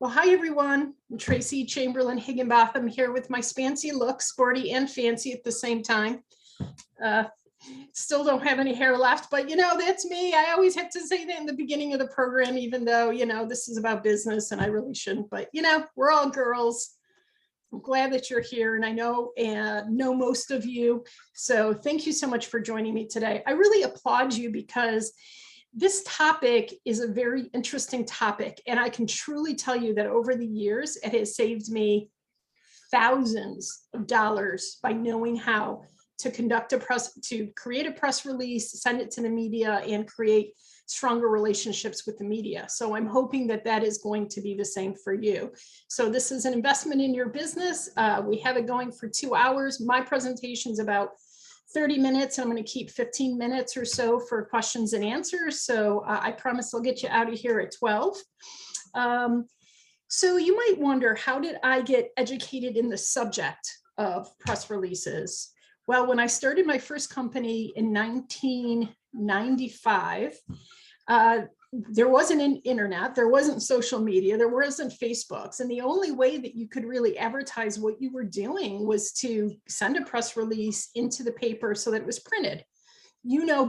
Well, hi everyone. I'm Tracy Chamberlain Higginbotham here with my fancy look, sporty and fancy at the same time. Still don't have any hair left, but that's me. I always have to say that in the beginning of the program, even though, this is about business and I really shouldn't, but we're all girls. I'm glad that you're here and I know most of you. So thank you so much for joining me today. I really applaud you because this topic is a very interesting topic, and I can truly tell you that over the years, it has saved me thousands of dollars by knowing how to create a press release, send it to the media, and create stronger relationships with the media. So I'm hoping that that is going to be the same for you. So this is an investment in your business. We have it going for 2 hours. My presentation is about 30 minutes. I'm going to keep 15 minutes or so for questions and answers. So I promise I'll get you out of here at 12. So you might wonder, how did I get educated in the subject of press releases? Well, when I started my first company in 1995, there wasn't an internet, there wasn't social media, there wasn't Facebooks. And the only way that you could really advertise what you were doing was to send a press release into the paper so that it was printed.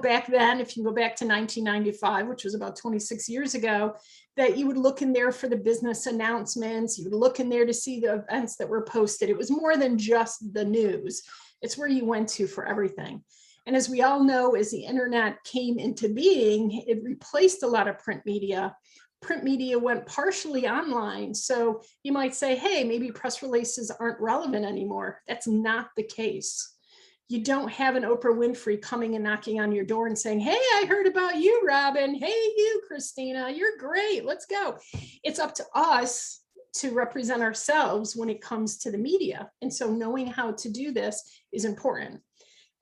Back then, if you go back to 1995, which was about 26 years ago, that you would look in there for the business announcements, you would look in there to see the events that were posted. It was more than just the news. It's where you went to for everything. And as we all know, as the internet came into being, it replaced a lot of print media. Print media went partially online. So you might say, hey, maybe press releases aren't relevant anymore. That's not the case. You don't have an Oprah Winfrey coming and knocking on your door and saying, hey, I heard about you, Robin. Hey, you, Christina, you're great. Let's go. It's up to us to represent ourselves when it comes to the media. And so knowing how to do this is important.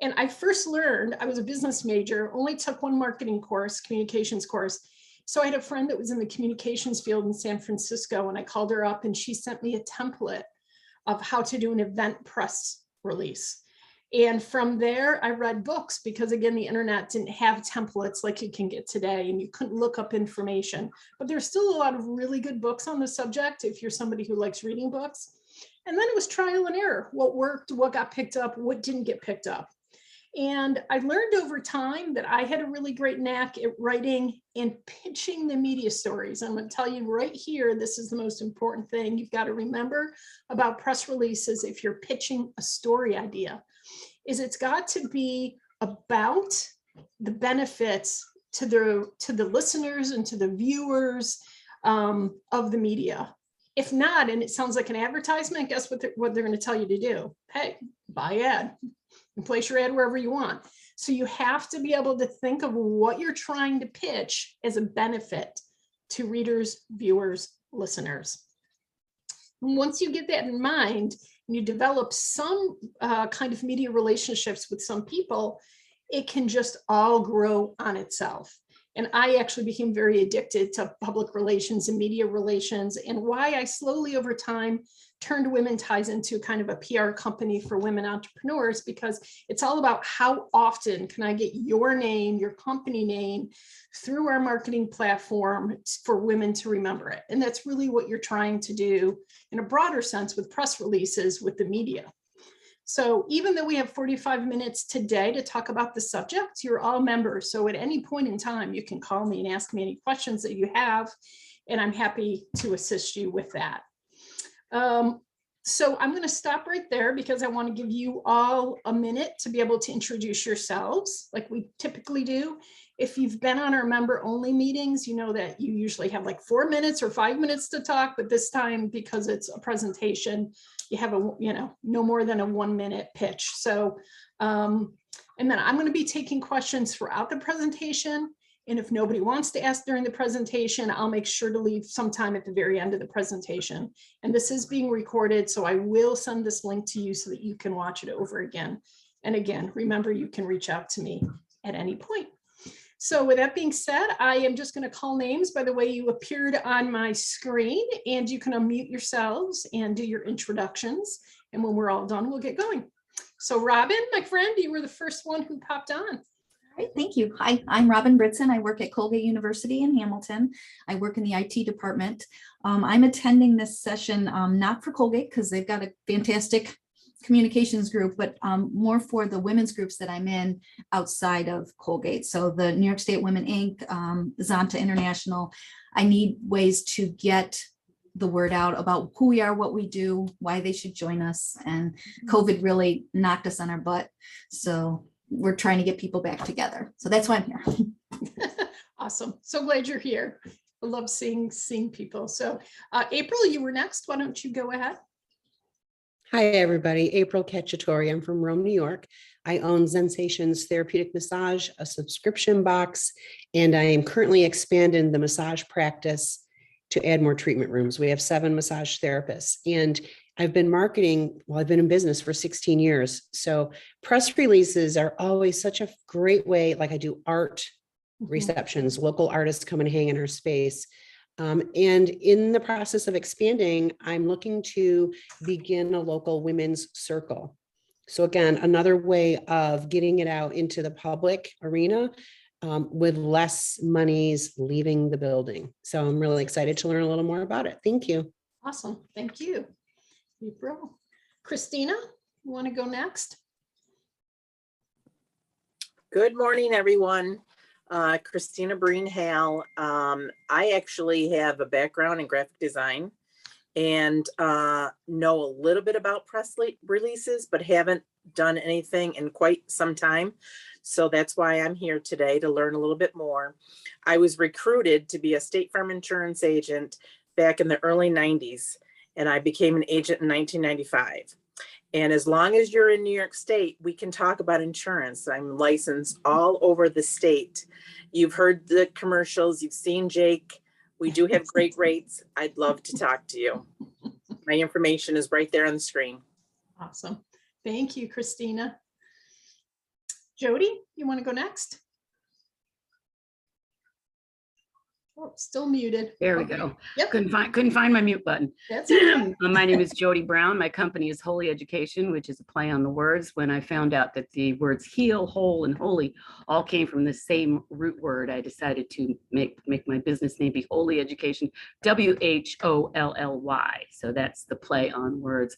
And I first learned, I was a business major, only took one marketing course, communications course. So I had a friend that was in the communications field in San Francisco, and I called her up and she sent me a template of how to do an event press release. And from there, I read books because, again, the internet didn't have templates like you can get today, and you couldn't look up information. But there's still a lot of really good books on the subject if you're somebody who likes reading books. And then it was trial and error. What worked, what got picked up, what didn't get picked up. And I learned over time that I had a really great knack at writing and pitching the media stories. I'm going to tell you right here, this is the most important thing you've got to remember about press releases if you're pitching a story idea, is it's got to be about the benefits to the listeners and to the viewers of the media. If not, and it sounds like an advertisement, guess what they're going to tell you to do? Hey, buy ad. And place your ad wherever you want. So you have to be able to think of what you're trying to pitch as a benefit to readers, viewers, listeners. And once you get that in mind, and you develop some kind of media relationships with some people, it can just all grow on itself. And I actually became very addicted to public relations and media relations, and why I slowly over time turned Women Ties into kind of a PR company for women entrepreneurs, because it's all about how often can I get your name, your company name through our marketing platform for women to remember it. And that's really what you're trying to do in a broader sense with press releases with the media. So even though we have 45 minutes today to talk about the subject, you're all members. So at any point in time, you can call me and ask me any questions that you have, and I'm happy to assist you with that. So I'm going to stop right there because I want to give you all a minute to be able to introduce yourselves like we typically do. If you've been on our member only meetings, you know that you usually have like 4 minutes or 5 minutes to talk, but this time, because it's a presentation, you have no more than a 1 minute pitch. So, and then I'm going to be taking questions throughout the presentation. And if nobody wants to ask during the presentation, I'll make sure to leave some time at the very end of the presentation. And this is being recorded, so I will send this link to you so that you can watch it over again. And again, remember, you can reach out to me at any point. So with that being said, I am just going to call names by the way you appeared on my screen, and you can unmute yourselves and do your introductions. And when we're all done, we'll get going. So Robin, my friend, you were the first one who popped on. Great, thank you. Hi, I'm Robin Brittson. I work at Colgate University in Hamilton. I work in the IT department. I'm attending this session not for Colgate because they've got a fantastic communications group, but more for the women's groups that I'm in outside of Colgate. So the New York State Women Inc., Zonta International. I need ways to get the word out about who we are, what we do, why they should join us. And COVID really knocked us on our butt. So we're trying to get people back together. So that's why I'm here. Awesome. So glad you're here. I love seeing people. So April, you were next. Why don't you go ahead? Hi, everybody. Aprilcacciatore. I'm from Rome, New York. I own Zensations Therapeutic Massage, a subscription box, and I am currently expanding the massage practice to add more treatment rooms. We have 7 massage therapists, and I've been marketing, well, I've been in business for 16 years. So press releases are always such a great way, like I do art receptions, local artists come and hang in our space. And in the process of expanding, I'm looking to begin a local women's circle. So again, another way of getting it out into the public arena with less monies leaving the building. So I'm really excited to learn a little more about it. Thank you. Awesome. Thank you, April. Christina, you want to go next? Good morning, everyone. Christina Brennenhale. I actually have a background in graphic design and know a little bit about press releases, but haven't done anything in quite some time. So that's why I'm here today, to learn a little bit more. I was recruited to be a State Farm insurance agent back in the early 90s, and I became an agent in 1995. And as long as you're in New York State, we can talk about insurance. I'm licensed all over the state. You've heard the commercials, you've seen Jake. We do have great rates. I'd love to talk to you. My information is right there on the screen. Awesome. Thank you, Christina. Jody, you want to go next? Oh, still muted. There we go. Yep. Couldn't find my mute button. That's okay. My name is Jody Brown. My company is Holy Education, which is a play on the words. When I found out that the words heal, whole, and holy all came from the same root word, I decided to make my business name be Holy Education, WHOLLY. So that's the play on words.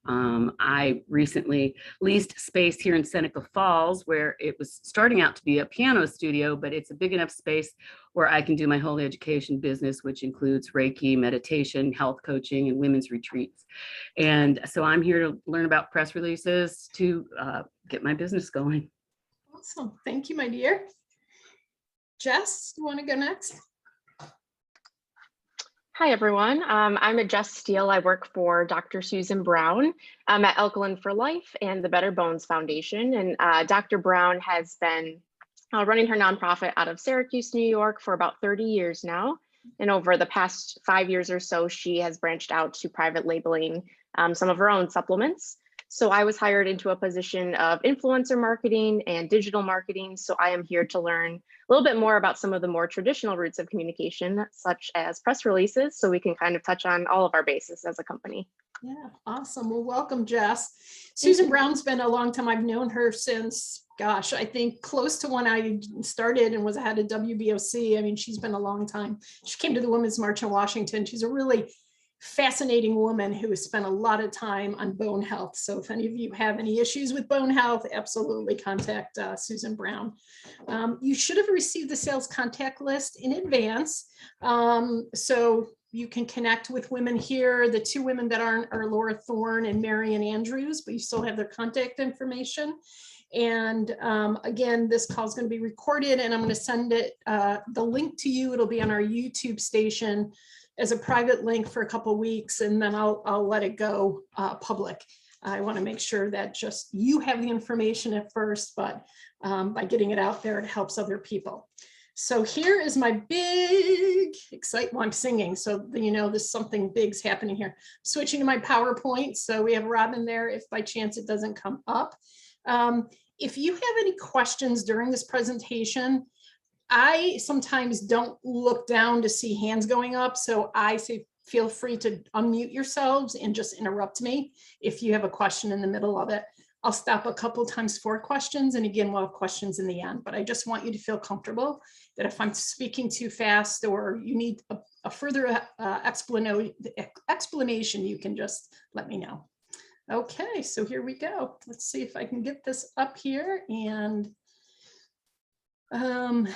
I recently leased space here in Seneca Falls, where it was starting out to be a piano studio, but it's a big enough space where I can do my Holy Education business, which includes Reiki, meditation, health coaching, and women's retreats. And so I'm here to learn about press releases to get my business going. Awesome. Thank you, my dear. Jess, you want to go next? Hi, everyone. I'm Jess Steele. I work for Dr. Susan Brown. I'm at Alkaline for Life and the Better Bones Foundation. And Dr. Brown has been running her nonprofit out of Syracuse, New York for about 30 years now. And over the past 5 years or so, she has branched out to private labeling some of her own supplements. So I was hired into a position of influencer marketing and digital marketing. So I am here to learn a little bit more about some of the more traditional routes of communication, such as press releases, so we can kind of touch on all of our bases as a company. Yeah, awesome. Well, welcome, Jess. Susan Brown's been a long time. I've known her since, gosh, I think close to when I started and was head of WBOC. I mean, she's been a long time. She came to the Women's March in Washington. She's a really fascinating woman who has spent a lot of time on bone health. So if any of you have any issues with bone health, absolutely contact Susan Brown. You should have received the sales contact list in advance. So you can connect with women here. The 2 women that aren't are Laura Thorne and Marian Andrews, but you still have their contact information. And again, this call is going to be recorded, and I'm going to send it the link to you. It'll be on our YouTube station as a private link for a couple of weeks, and then I'll let it go public. I want to make sure that just you have the information at first, but by getting it out there, it helps other people. So here is my big excitement. Well, I'm singing, so you know there's something big's happening here. Switching to my PowerPoint. So we have Robin there if by chance it doesn't come up. If you have any questions during this presentation, I sometimes don't look down to see hands going up. So I say, feel free to unmute yourselves and just interrupt me if you have a question in the middle of it. I'll stop a couple times for questions. And again, we'll have questions in the end, but I just want you to feel comfortable that if I'm speaking too fast or you need a further explanation, you can just let me know. Okay, so here we go. Let's see if I can get this up here and can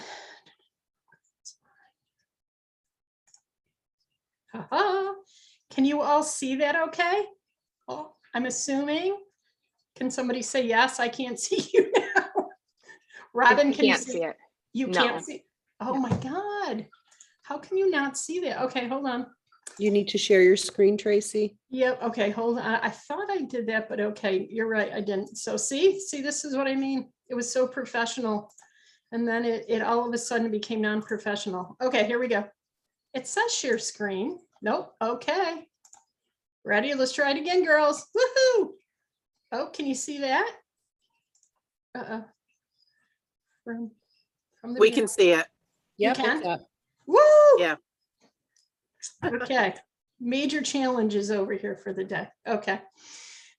you all see that okay? Oh, I'm assuming. Can somebody say yes? I can't see you now. Robin, can you see it? You No. can't see. Oh my God. How can you not see that? Okay, hold on. You need to share your screen, Tracy. Yep. Okay, hold on. I thought I did that, but okay, you're right. I didn't. So see, this is what I mean. It was so professional. And then it all of a sudden became non-professional. Okay, here we go. It says share screen. Nope. Okay. Ready? Let's try it again, girls. Woohoo! Oh, can you see that? From the We can see it. Yep, can? it's up. Woo! Yeah. Okay. Major challenges over here for the day. Okay.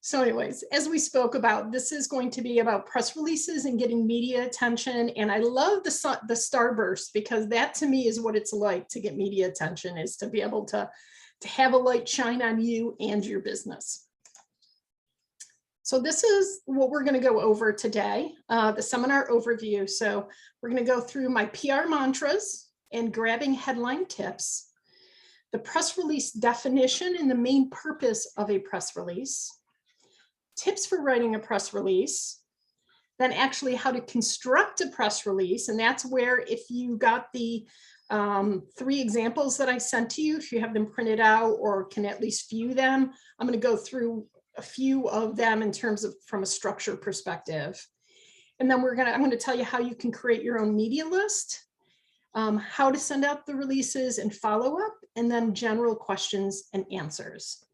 So anyways, as we spoke about, this is going to be about press releases and getting media attention. And I love the starburst, because that to me is what it's like to get media attention, is to be able to have a light shine on you and your business. So this is what we're going to go over today, the seminar overview. So we're going to go through my PR mantras and grabbing headline tips, the press release definition and the main purpose of a press release, tips for writing a press release, then actually how to construct a press release. And that's where, if you got the 3 examples that I sent to you, if you have them printed out or can at least view them, I'm going to go through a few of them in terms of from a structure perspective. And then I'm going to tell you how you can create your own media list, how to send out the releases and follow up, and then general questions and answers.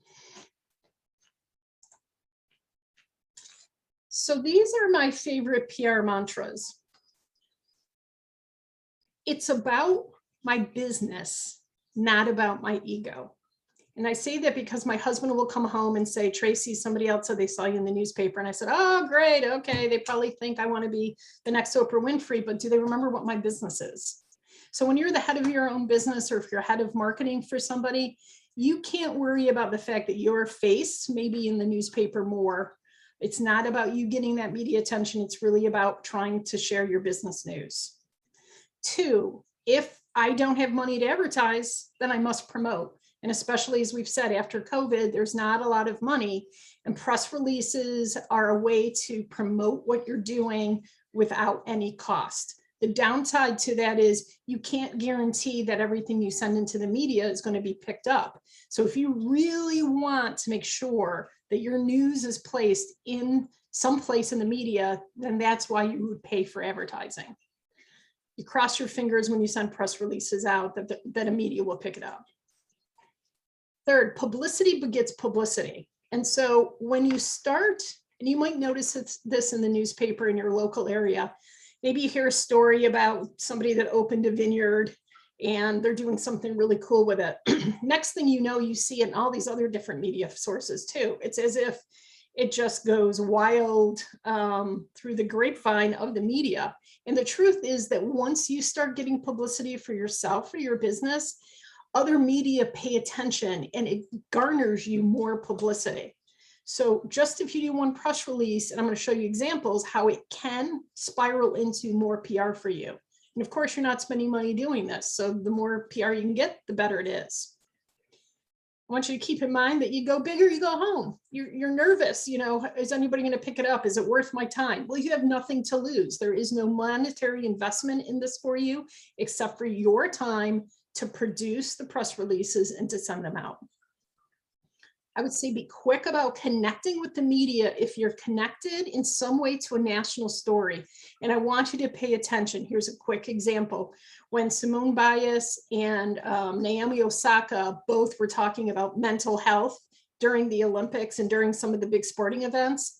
So these are my favorite PR mantras. It's about my business, not about my ego. And I say that because my husband will come home and say, Tracy, somebody else said they saw you in the newspaper. And I said, oh, great. Okay. They probably think I want to be the next Oprah Winfrey, but do they remember what my business is? So when you're the head of your own business, or if you're head of marketing for somebody, you can't worry about the fact that your face may be in the newspaper more. It's not about you getting that media attention. It's really about trying to share your business news. 2, if I don't have money to advertise, then I must promote. And especially as we've said, after COVID, there's not a lot of money, and press releases are a way to promote what you're doing without any cost. The downside to that is you can't guarantee that everything you send into the media is going to be picked up. So if you really want to make sure that your news is placed in some place in the media, then that's why you would pay for advertising. You cross your fingers when you send press releases out that a media will pick it up. 3rd, publicity begets publicity. And so when you start, and you might notice this in the newspaper in your local area, maybe you hear a story about somebody that opened a vineyard and they're doing something really cool with it. Next thing you know, you see it in all these other different media sources too. It's as if it just goes wild through the grapevine of the media. And the truth is that once you start getting publicity for yourself or your business, other media pay attention and it garners you more publicity. So just if you do one press release, and I'm going to show you examples how it can spiral into more PR for you. And of course, you're not spending money doing this. So the more PR you can get, the better it is. I want you to keep in mind that you go big or you go home. You're nervous. You know, is anybody going to pick it up? Is it worth my time? Well, you have nothing to lose. There is no monetary investment in this for you, except for your time to produce the press releases and to send them out. I would say be quick about connecting with the media if you're connected in some way to a national story. And I want you to pay attention. Here's a quick example. When Simone Biles and Naomi Osaka both were talking about mental health during the Olympics and during some of the big sporting events,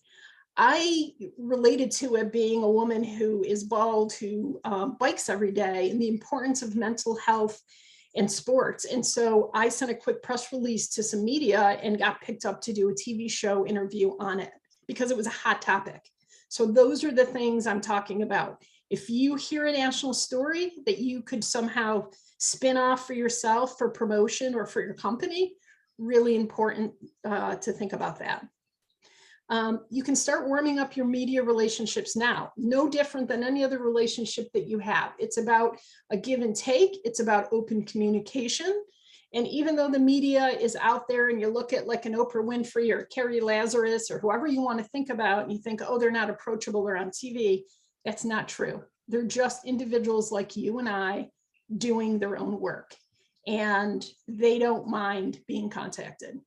I related to it being a woman who is bald, who bikes every day, and the importance of mental health in sports. And so I sent a quick press release to some media and got picked up to do a TV show interview on it. because it was a hot topic. So those are the things I'm talking about. If you hear a national story that you could somehow spin off for yourself for promotion or for your company, really important to think about that. You can start warming up your media relationships now, no different than any other relationship that you have. It's about a give and take. It's about open communication. And even though the media is out there and you look at like an Oprah Winfrey or Carrie Lazarus or whoever you want to think about, and you think, oh, they're not approachable, they're on TV. That's not true. They're just individuals like you and I doing their own work, and they don't mind being contacted.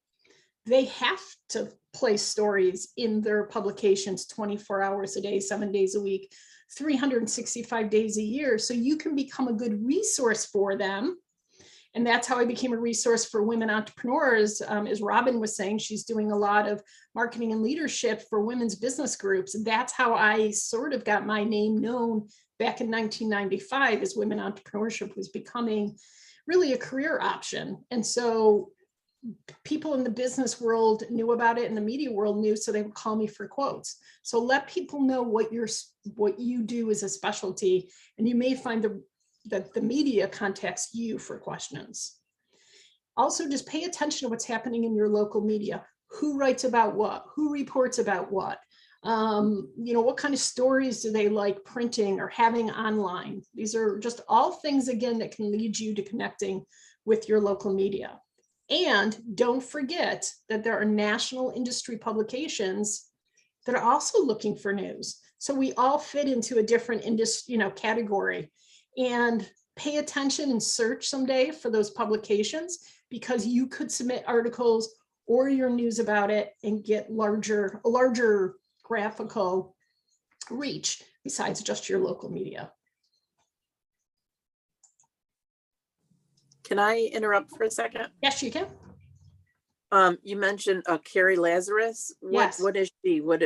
They have to place stories in their publications 24 hours a day, 7 days a week, 365 days a year. So you can become a good resource for them. And that's how I became a resource for women entrepreneurs. As Robin was saying, she's doing a lot of marketing and leadership for women's business groups. And that's how I sort of got my name known back in 1995, as women entrepreneurship was becoming really a career option. And so people in the business world knew about it and the media world knew, so they would call me for quotes. So let people know what you do as a specialty, and you may find that the media contacts you for questions. Also, just pay attention to what's happening in your local media. Who writes about what? Who reports about what? What kind of stories do they like printing or having online? These are just all things, again, that can lead you to connecting with your local media. And don't forget that there are national industry publications that are also looking for news. So we all fit into a different industry, category. And pay attention and search someday for those publications, because you could submit articles or your news about it and get a larger graphical reach besides just your local media. Can I interrupt for a second? Yes, you can. You mentioned Carrie Lazarus. Yes. What is she? What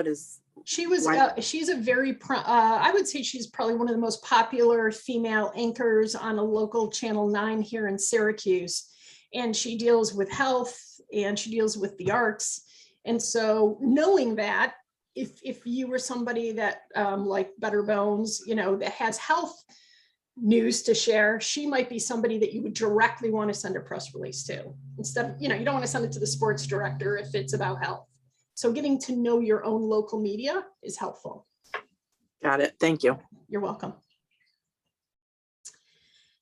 is? She was, Why- she's a very, I would say she's probably one of the most popular female anchors on a local Channel 9 here in Syracuse. And she deals with health and she deals with the arts. And so knowing that, if you were somebody that like Better Bones, that has health news to share, she might be somebody that you would directly want to send a press release to. Instead of, you don't want to send it to the sports director if it's about health. So getting to know your own local media is helpful. Got it. Thank you. You're welcome.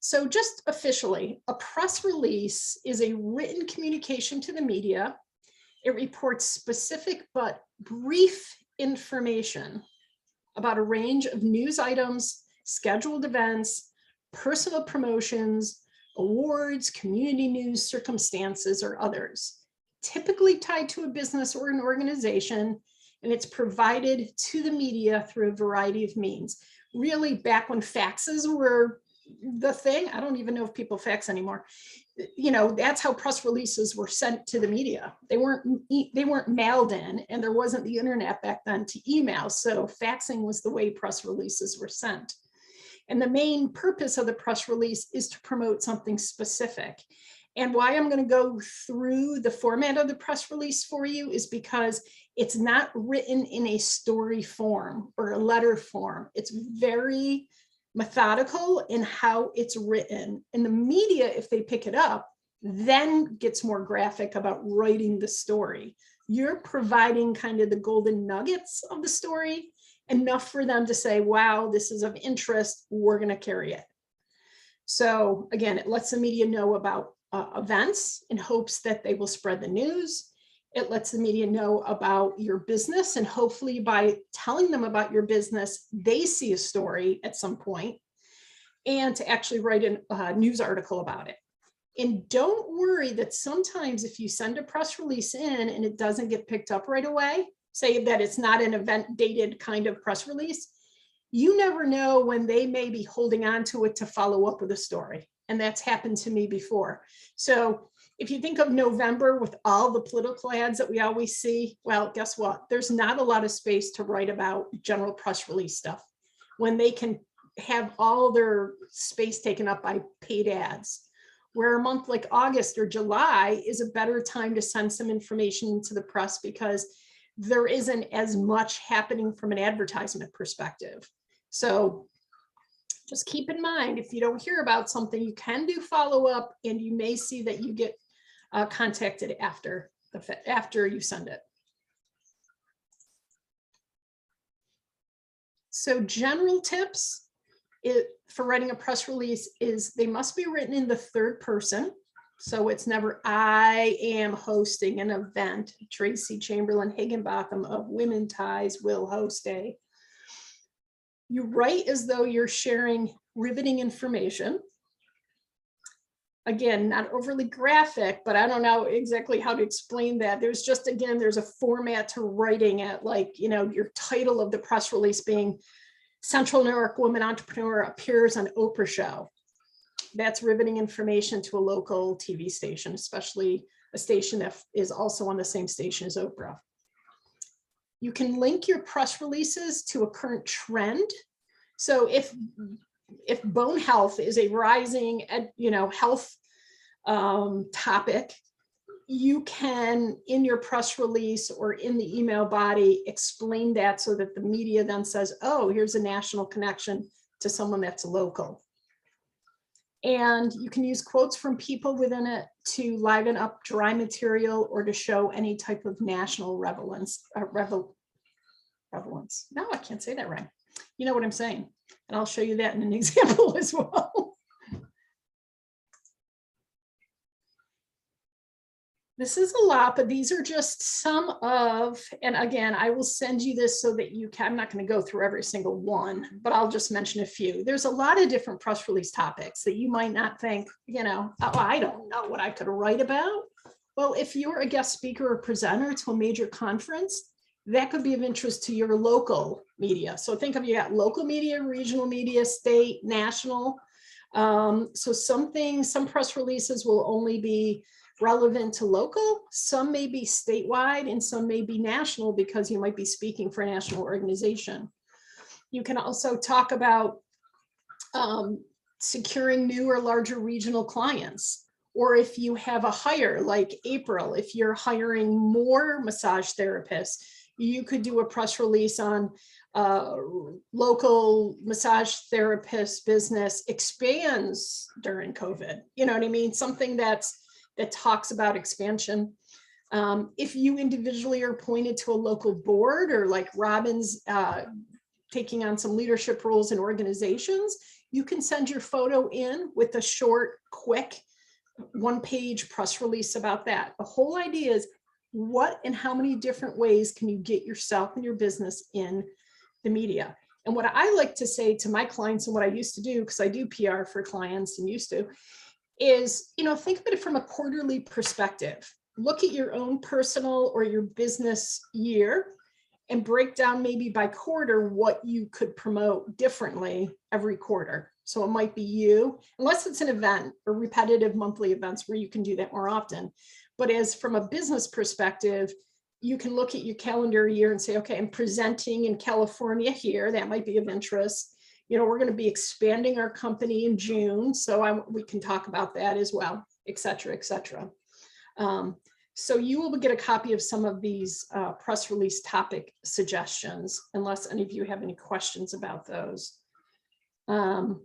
So just officially, a press release is a written communication to the media. It reports specific but brief information about a range of news items, scheduled events, personal promotions, awards, community news, circumstances, or others, typically tied to a business or an organization, and it's provided to the media through a variety of means. Really, back when faxes were the thing, I don't even know if people fax anymore. That's how press releases were sent to the media. They weren't mailed in, and there wasn't the internet back then to email. So faxing was the way press releases were sent. And the main purpose of the press release is to promote something specific. And why I'm going to go through the format of the press release for you is because it's not written in a story form or a letter form. It's very methodical in how it's written. And the media, if they pick it up, then gets more graphic about writing the story. You're providing kind of the golden nuggets of the story, enough for them to say, wow, this is of interest, we're going to carry it. So again, it lets the media know about events in hopes that they will spread the news. It lets the media know about your business, and hopefully by telling them about your business, they see a story at some point and to actually write a news article about it. And don't worry that sometimes if you send a press release in and it doesn't get picked up right away, say that it's not an event dated kind of press release, you never know when they may be holding on to it to follow up with a story. And that's happened to me before. So if you think of November with all the political ads that we always see, well, guess what? There's not a lot of space to write about general press release stuff when they can have all their space taken up by paid ads. Where a month like August or July is a better time to send some information to the press, because there isn't as much happening from an advertisement perspective. So just keep in mind, if you don't hear about something, you can do follow up, and you may see that you get contacted after you send it. So general tips for writing a press release is they must be written in the third person. So it's never, I am hosting an event. Tracy Chamberlain Higginbotham of Women Ties will host a. You write as though you're sharing riveting information. Again, not overly graphic, but I don't know exactly how to explain that. There's just, again, there's a format to writing it, like, you know, your title of the press release being Central New York Woman Entrepreneur appears on Oprah show. That's riveting information to a local TV station, especially a station that is also on the same station as Oprah. You can link your press releases to a current trend. So if bone health is a rising, health topic, you can, in your press release or in the email body, explain that so that the media then says, oh, here's a national connection to someone that's local. And you can use quotes from people within it to liven up dry material or to show any type of national relevance. No, I can't say that right. You know what I'm saying. And I'll show you that in an example as well. This is a lot, but these are just some of, and again, I will send you this so that you can, I'm not going to go through every single one, but I'll just mention a few. There's a lot of different press release topics that you might not think, oh, I don't know what I could write about. Well, if you're a guest speaker or presenter to a major conference, that could be of interest to your local media. So think of, you got local media, regional media, state, national. So some press releases will only be relevant to local, some may be statewide, and some may be national because you might be speaking for a national organization. You can also talk about securing new or larger regional clients, or if you have a hire like April, if you're hiring more massage therapists, you could do a press release on local massage therapist business expands during COVID. You know what I mean? Something that talks about expansion. If you individually are appointed to a local board, or like Robin's taking on some leadership roles in organizations, you can send your photo in with a short, quick, one-page press release about that. The whole idea is what and how many different ways can you get yourself and your business in the media? And what I like to say to my clients, and what I used to do, because I do PR for clients and used to, is, think of it from a quarterly perspective. Look at your own personal or your business year and break down maybe by quarter what you could promote differently every quarter. So it might be you, unless it's an event or repetitive monthly events where you can do that more often. But as from a business perspective, you can look at your calendar year and say, okay, I'm presenting in California here. That might be of interest. We're going to be expanding our company in June, so we can talk about that as well, et cetera, et cetera. So you will get a copy of some of these press release topic suggestions, unless any of you have any questions about those. So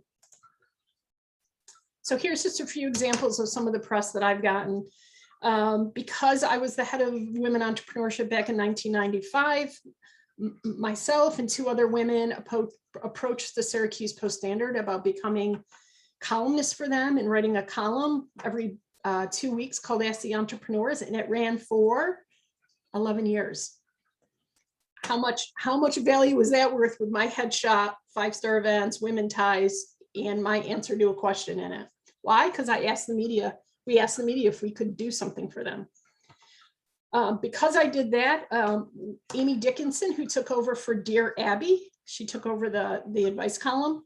here's just a few examples of some of the press that I've gotten. Because I was the head of women entrepreneurship back in 1995, myself and two other women approached the Syracuse Post-Standard about becoming columnists for them and writing a column every 2 weeks called Ask the Entrepreneurs, and it ran for 11 years. How much value was that worth with my headshot, 5-star events, women ties, and my answer to a question in it? Why? Because we asked the media if we could do something for them. Because I did that, Amy Dickinson, who took over for Dear Abby, she took over the advice column,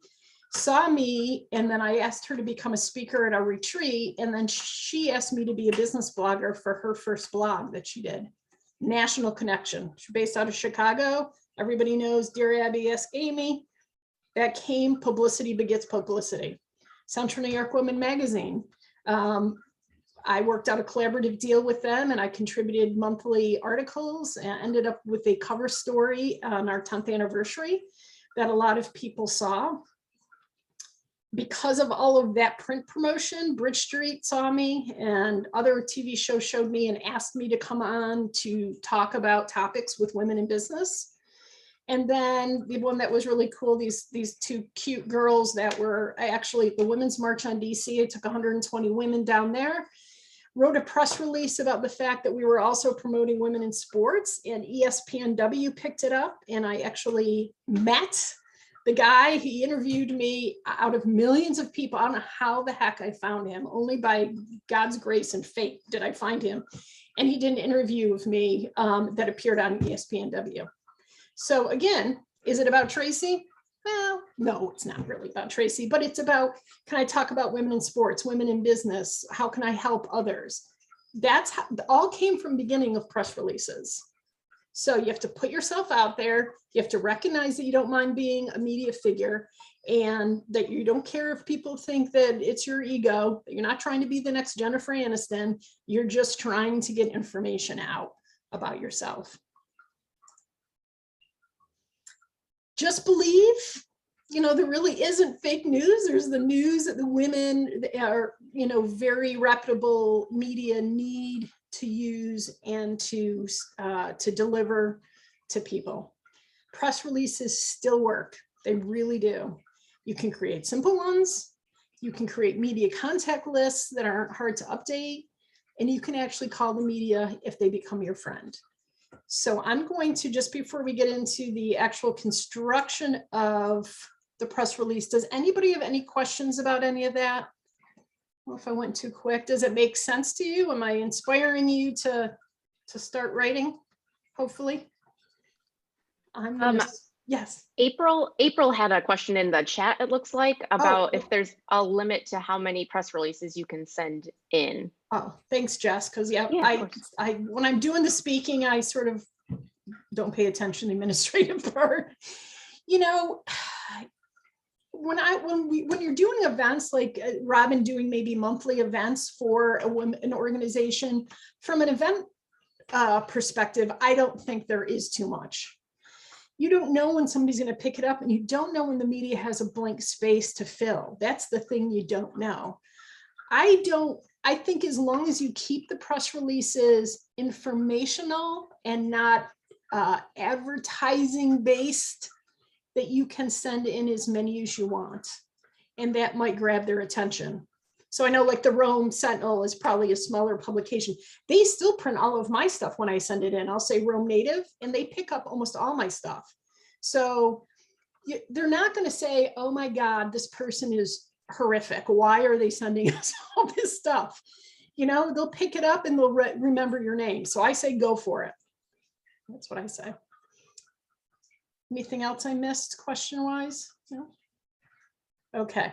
saw me, and then I asked her to become a speaker at our retreat, and then she asked me to be a business blogger for her first blog that she did, National Connection. She's based out of Chicago. Everybody knows Dear Abby, Ask Amy. That came Publicity Begets Publicity. Central New York Women Magazine. I worked out a collaborative deal with them and I contributed monthly articles and ended up with a cover story on our 10th anniversary that a lot of people saw. Because of all of that print promotion, Bridge Street saw me and other TV shows showed me and asked me to come on to talk about topics with women in business. And then the one that was really cool, these two cute girls that were actually the Women's March on DC. I took 120 women down there, wrote a press release about the fact that we were also promoting women in sports, and ESPNW picked it up. And I actually met the guy. He interviewed me out of millions of people. I don't know how the heck I found him. Only by God's grace and fate did I find him. And he did an interview with me that appeared on ESPNW. So again, is it about Tracy? Well, no, it's not really about Tracy, but it's about, can I talk about women in sports, women in business? How can I help others? That's how all came from beginning of press releases. So you have to put yourself out there. You have to recognize that you don't mind being a media figure and that you don't care if people think that it's your ego, that you're not trying to be the next Jennifer Aniston. You're just trying to get information out about yourself. Just believe, you know, there really isn't fake news. There's the news that the women are, you know, very reputable media need to use and to deliver to people. Press releases still work. They really do. You can create simple ones. You can create media contact lists that aren't hard to update. And you can actually call the media if they become your friend. So I'm going to, just before we get into the actual construction of the press release, does anybody have any questions about any of that? Well, if I went too quick, does it make sense to you? Am I inspiring you to start writing? Hopefully. Yes. April had a question in the chat, it looks like, about if there's a limit to how many press releases you can send in. Oh, thanks, Jess. Because I when I'm doing the speaking, I sort of don't pay attention to the administrative part. You know, when you're doing events like Robin doing maybe monthly events for an organization, from an event perspective, I don't think there is too much. You don't know when somebody's going to pick it up, and you don't know when the media has a blank space to fill. That's the thing you don't know. I think as long as you keep the press releases informational and not advertising based, that you can send in as many as you want, and that might grab their attention. So I know like the Rome Sentinel is probably a smaller publication. They still print all of my stuff when I send it in. I'll say Rome Native, and they pick up almost all my stuff. So they're not going to say, oh my God, this person is horrific. Why are they sending us all this stuff? You know, they'll pick it up and they'll remember your name. So I say, go for it. That's what I say. Anything else I missed question-wise? No? Okay.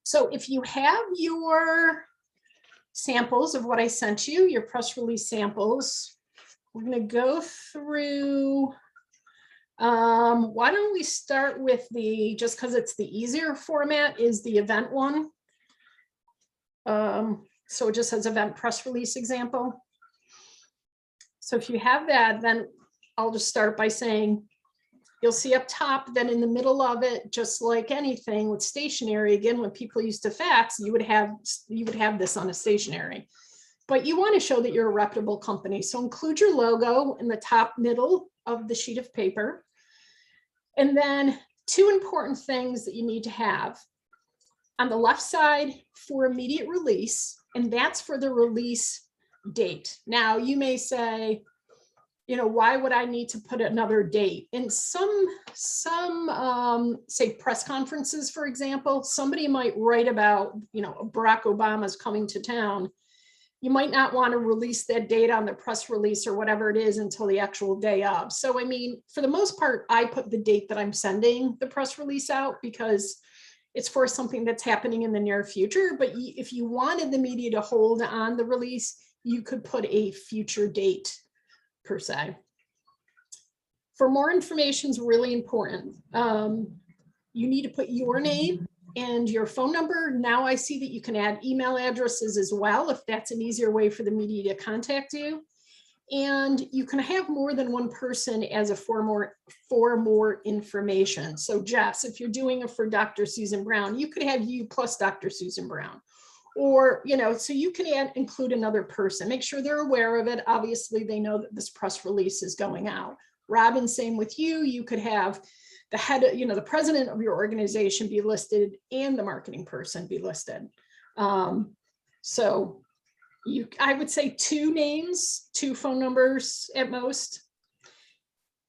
So if you have your samples of what I sent you, your press release samples, we're going to go through. Why don't we start with just because it's the easier format, is the event one. So it just says event press release example. So if you have that, then I'll just start by saying, you'll see up top, then in the middle of it, just like anything with stationery, again, when people used to fax, you would have this on a stationery, but you want to show that you're a reputable company. So include your logo in the top middle of the sheet of paper. And then two important things that you need to have on the left side for immediate release, and that's for the release date. Now you may say, you know, why would I need to put another date? In some say press conferences, for example, somebody might write about, you know, Barack Obama's coming to town. You might not want to release that date on the press release or whatever it is until the actual day of. So, I mean, for the most part, I put the date that I'm sending the press release out because it's for something that's happening in the near future. But if you wanted the media to hold on the release, you could put a future date per se. For more information is really important. You need to put your name and your phone number. Now I see that you can add email addresses as well, if that's an easier way for the media to contact you. And you can have more than one person as a for more information. So Jess, if you're doing it for Dr. Susan Brown, you could have you plus Dr. Susan Brown. Or, so you can include another person, make sure they're aware of it. Obviously, they know that this press release is going out. Robin, same with you. You could have the head, the president of your organization be listed and the marketing person be listed. So I would say 2 names, 2 phone numbers at most.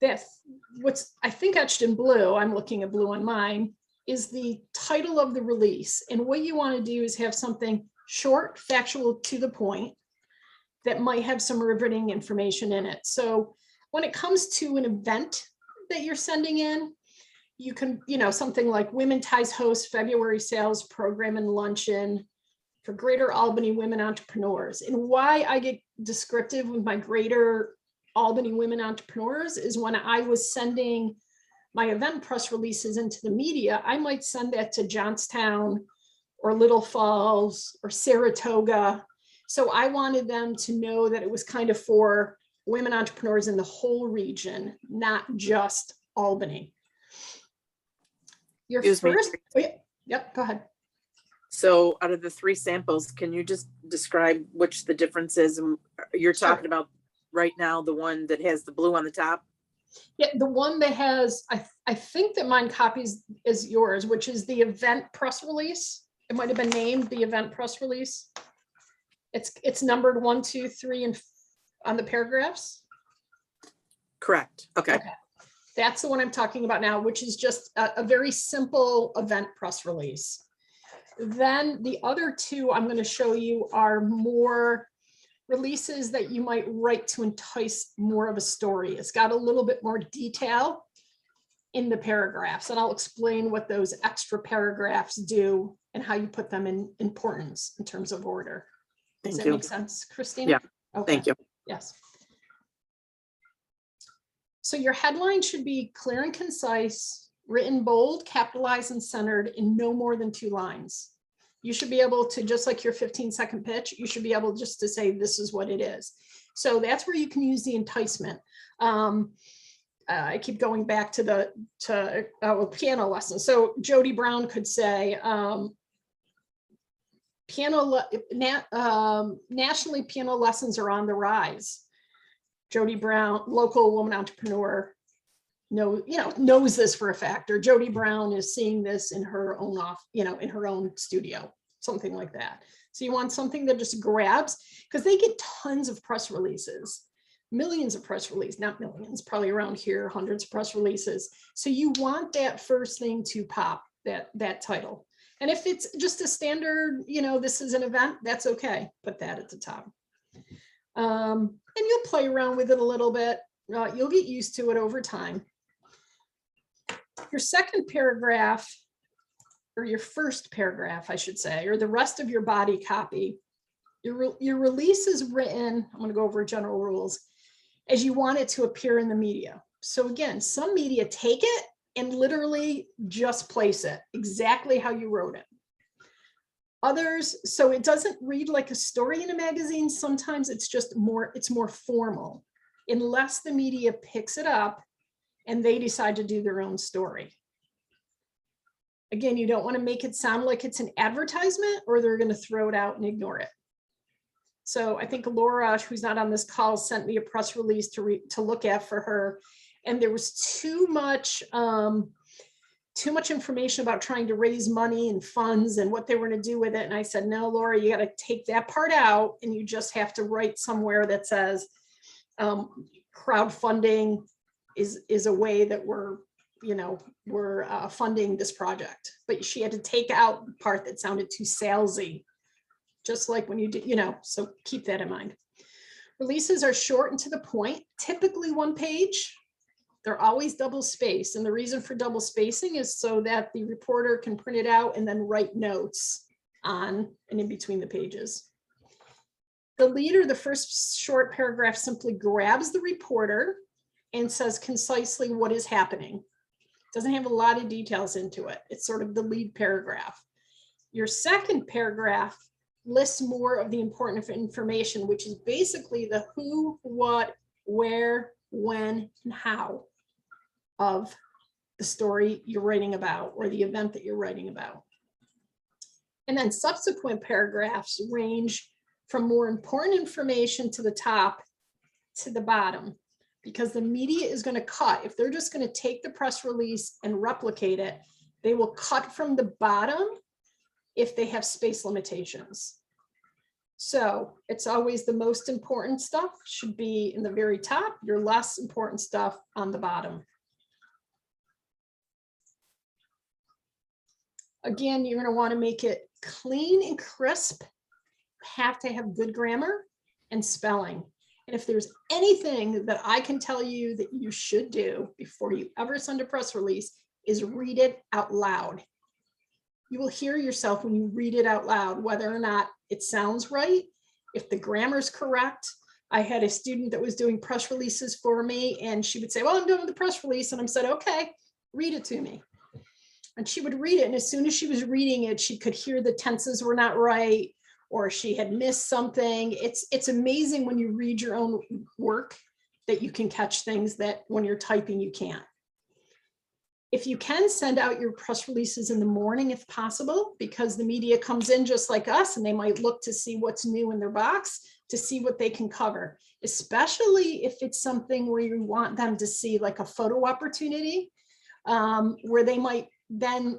That's what's, I think, etched in blue, I'm looking at blue on mine, is the title of the release. And what you want to do is have something short, factual, to the point, that might have some riveting information in it. So when it comes to an event that you're sending in, you can, something like Women Ties host February sales program and luncheon for Greater Albany women entrepreneurs. And why I get descriptive with my Greater Albany women entrepreneurs is when I was sending my event press releases into the media, I might send that to Johnstown or Little Falls or Saratoga. So I wanted them to know that it was kind of for women entrepreneurs in the whole region, not just Albany. Your Excuse first, me. oh, yeah, yep, go ahead. So out of the 3 samples, can you just describe which the difference is? You're talking about right now, the one that has the blue on the top? Yeah, the one that has, I think that mine copies is yours, which is the event press release. It might have been named the event press release. It's numbered 1, 2, 3, and on the paragraphs. Correct. Okay. That's the one I'm talking about now, which is just a very simple event press release. Then the other 2 I'm going to show you are more releases that you might write to entice more of a story. It's got a little bit more detail in the paragraphs, and I'll explain what those extra paragraphs do and how you put them in importance in terms of order. Does that make sense, Christina? Yeah. Okay. Thank you. Yes. So your headline should be clear and concise, written bold, capitalized, and centered in no more than 2 lines. You should be able to, just like your 15-second pitch, you should be able just to say, this is what it is. So that's where you can use the enticement. I keep going back to piano lessons. So Jody Brown could say, nationally, piano lessons are on the rise. Jody Brown, local woman entrepreneur, knows this for a fact, or Jody Brown is seeing this in her own in her own studio, something like that. So you want something that just grabs, because they get tons of press releases, millions of press releases, not millions, probably around here, hundreds of press releases. So you want that first thing to pop, that title. And if it's just a standard, this is an event, that's okay. Put that at the top. And you'll play around with it a little bit. You'll get used to it over time. Your second paragraph, or your first paragraph, I should say, or the rest of your body copy, your release is written, I'm going to go over general rules, as you want it to appear in the media. So again, some media take it and literally just place it exactly how you wrote it. Others, so it doesn't read like a story in a magazine. Sometimes it's just it's more formal, unless the media picks it up and they decide to do their own story. Again, you don't want to make it sound like it's an advertisement, or they're going to throw it out and ignore it. So I think Laura, who's not on this call, sent me a press release to look at for her, and there was too much information about trying to raise money and funds and what they were going to do with it. And I said, no, Laura, you got to take that part out, and you just have to write somewhere that says crowdfunding is a way that we're funding this project. But she had to take out the part that sounded too salesy, just like when you do, so keep that in mind. Releases are short and to the point, typically 1 page. They're always double spaced. And the reason for double spacing is so that the reporter can print it out and then write notes on and in between the pages. The leader, the first short paragraph, simply grabs the reporter and says concisely what is happening. Doesn't have a lot of details into it. It's sort of the lead paragraph. Your second paragraph lists more of the important information, which is basically the who, what, where, when, and how of the story you're writing about or the event that you're writing about. And then subsequent paragraphs range from more important information to the top to the bottom, because the media is going to cut. If they're just going to take the press release and replicate it, they will cut from the bottom if they have space limitations. So it's always the most important stuff should be in the very top, your less important stuff on the bottom. Again, you're going to want to make it clean and crisp. Have to have good grammar and spelling. And if there's anything that I can tell you that you should do before you ever send a press release is read it out loud. You will hear yourself when you read it out loud, whether or not it sounds right, if the grammar is correct. I had a student that was doing press releases for me, and she would say, well, I'm done with the press release. And I said, okay, read it to me. And she would read it. And as soon as she was reading it, she could hear the tenses were not right, or she had missed something. It's amazing when you read your own work that you can catch things that when you're typing, you can't. If you can, send out your press releases in the morning if possible, because the media comes in just like us and they might look to see what's new in their box to see what they can cover, especially if it's something where you want them to see like a photo opportunity, where they might then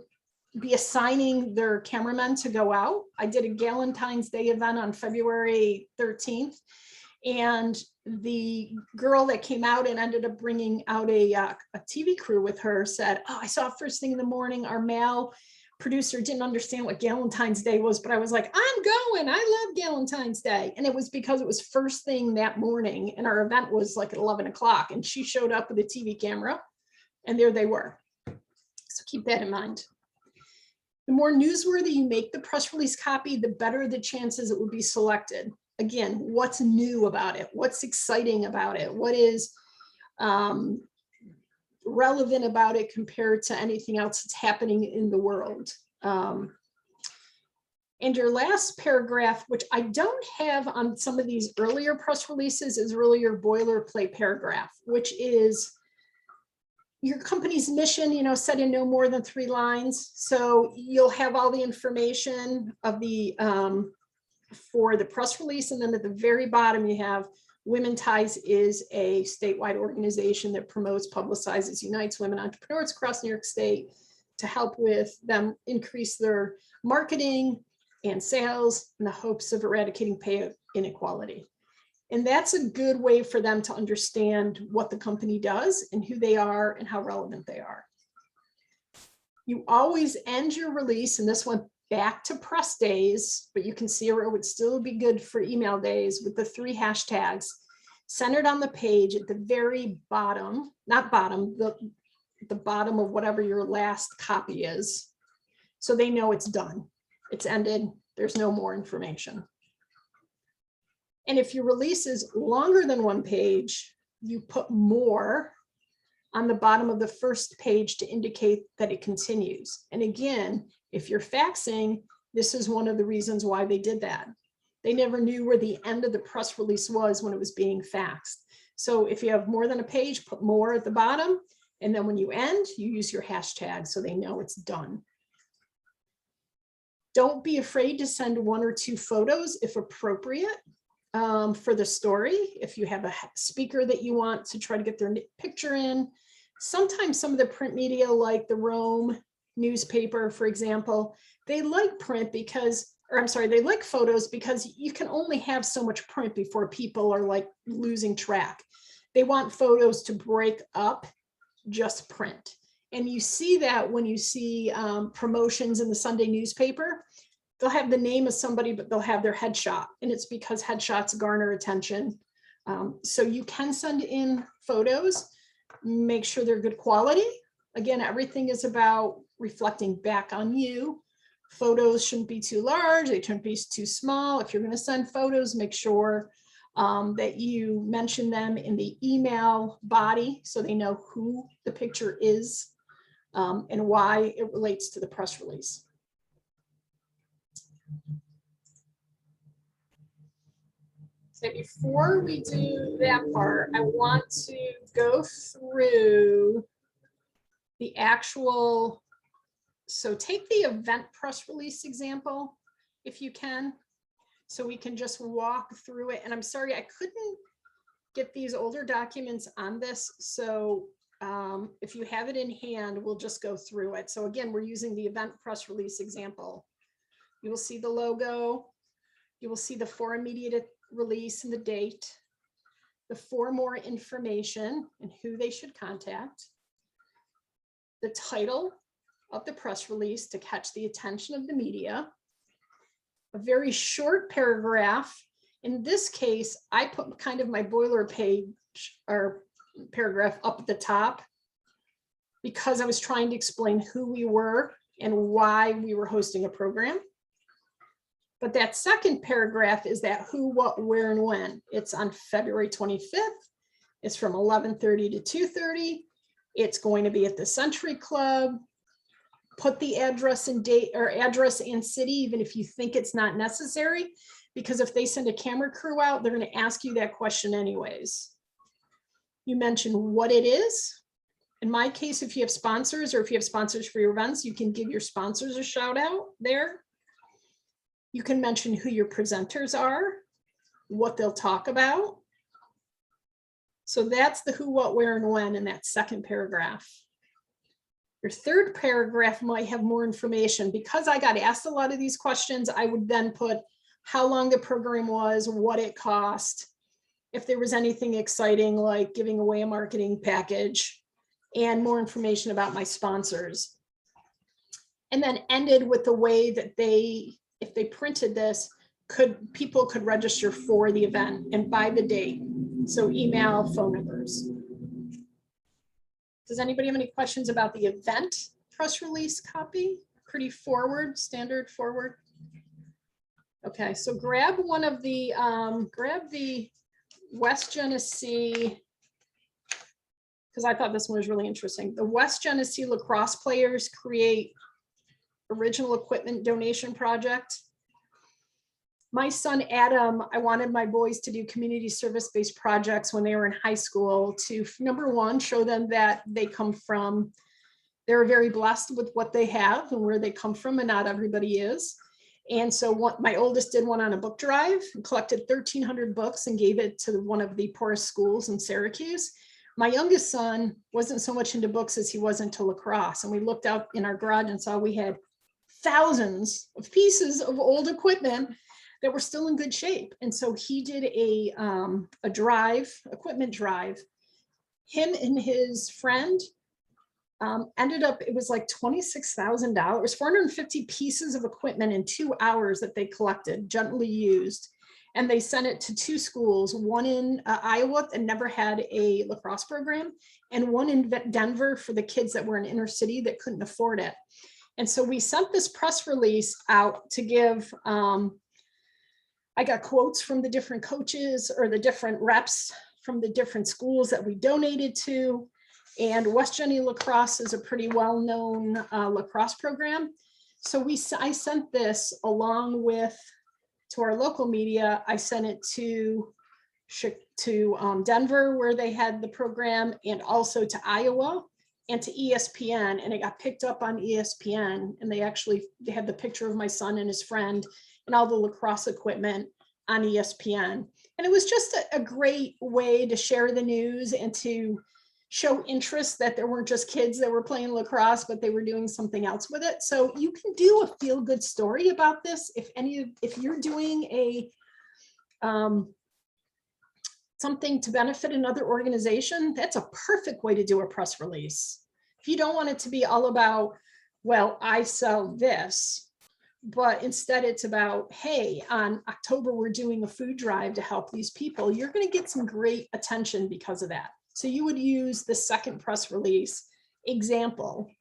be assigning their cameramen to go out. I did a Galentine's Day event on February 13th, and the girl that came out and ended up bringing out a TV crew with her said, oh, I saw first thing in the morning, our male producer didn't understand what Galentine's Day was, but I was like, I'm going, I love Galentine's Day. And it was because it was first thing that morning, and our event was like at 11 o'clock, and she showed up with a TV camera, and there they were. So keep that in mind. The more newsworthy you make the press release copy, the better the chances it will be selected. Again, what's new about it? What's exciting about it? What is relevant about it compared to anything else that's happening in the world? And your last paragraph, which I don't have on some of these earlier press releases, is really your boilerplate paragraph, which is your company's mission, set in no more than 3 lines. So you'll have all the information of the for the press release. And then at the very bottom, you have Women Ties is a statewide organization that promotes, publicizes, unites women entrepreneurs across New York State to help with them increase their marketing and sales in the hopes of eradicating pay inequality. And that's a good way for them to understand what the company does and who they are and how relevant they are. You always end your release, and this went back to press days, but you can see it would still be good for email days, with the 3 hashtags centered on the page at the very bottom, not bottom, the bottom of whatever your last copy is. So they know it's done, it's ended, there's no more information. And if your release is longer than 1 page, you put more on the bottom of the first page to indicate that it continues. And again, if you're faxing, this is one of the reasons why they did that. They never knew where the end of the press release was when it was being faxed. So if you have more than a page, put more at the bottom. And then when you end, you use your hashtag so they know it's done. Don't be afraid to send 1 or 2 photos if appropriate. For the story, if you have a speaker that you want to try to get their picture in. Sometimes some of the print media, like the Rome newspaper, for example, they like print because, or I'm sorry, they like photos because you can only have so much print before people are like losing track. They want photos to break up just print. And you see that when you see promotions in the Sunday newspaper. They'll have the name of somebody, but they'll have their headshot, and it's because headshots garner attention. So you can send in photos, make sure they're good quality. Again, everything is about reflecting back on you. Photos shouldn't be too large, they shouldn't be too small. If you're going to send photos, make sure that you mention them in the email body so they know who the picture is. and why it relates to the press release. So before we do that part, I want to go through the actual, so take the event press release example, if you can, so we can just walk through it. And I'm sorry, I couldn't get these older documents on this. So if you have it in hand, we'll just go through it. So again, we're using the event press release example. You will see the logo. You will see the for immediate release and the date, the for more information and who they should contact, the title of the press release to catch the attention of the media, a very short paragraph. In this case, I put kind of my boiler page or paragraph up at the top because I was trying to explain who we were and why we were hosting a program. But that second paragraph is that who, what, where, and when. It's on February 25th. It's from 11:30 to 2:30. It's going to be at the Century Club. Put the address and date, or address and city, even if you think it's not necessary, because if they send a camera crew out, they're going to ask you that question anyways. You mention what it is. In my case, if you have sponsors or if you have sponsors for your events, you can give your sponsors a shout out there. You can mention who your presenters are, what they'll talk about. So that's the who, what, where, and when in that second paragraph. Your third paragraph might have more information. Because I got asked a lot of these questions, I would then put how long the program was, what it cost, if there was anything exciting like giving away a marketing package, and more information about my sponsors. And then ended with the way that if they printed this, people could register for the event and by the date. So email, phone numbers. Does anybody have any questions about the event press release copy? Pretty forward, standard forward. Okay, so grab one of the, grab the West Genesee, because I thought this one was really interesting. The West Genesee lacrosse players create original equipment donation project. My son, Adam, I wanted my boys to do community service-based projects when they were in high school to, number one, show them that they're very blessed with what they have and where they come from, and not everybody is. And so my oldest did one on a book drive and collected 1,300 books and gave it to one of the poorest schools in Syracuse. My youngest son wasn't so much into books as he was into lacrosse. And we looked out in our garage and saw we had thousands of pieces of old equipment that were still in good shape. And so he did a equipment drive. Him and his friend ended up, it was like $26,000, 450 pieces of equipment in 2 hours that they collected, gently used. And they sent it to 2 schools, one in Iowa that never had a lacrosse program, and one in Denver for the kids that were in inner city that couldn't afford it. And so we sent this press release out to give, I got quotes from the different coaches or the different reps from the different schools that we donated to. And West Genny Lacrosse is a pretty well-known lacrosse program. So I sent this along with, to our local media. I sent it to Denver where they had the program, and also to Iowa and to ESPN, and it got picked up on ESPN, and they had the picture of my son and his friend and all the lacrosse equipment on ESPN. And it was just a great way to share the news and to show interest that there weren't just kids that were playing lacrosse, but they were doing something else with it. So you can do a feel-good story about this. If you're doing a something to benefit another organization, that's a perfect way to do a press release. If you don't want it to be all about, well, I sell this, but instead it's about, hey, on October, we're doing a food drive to help these people, you're going to get some great attention because of that. So you would use the second press release example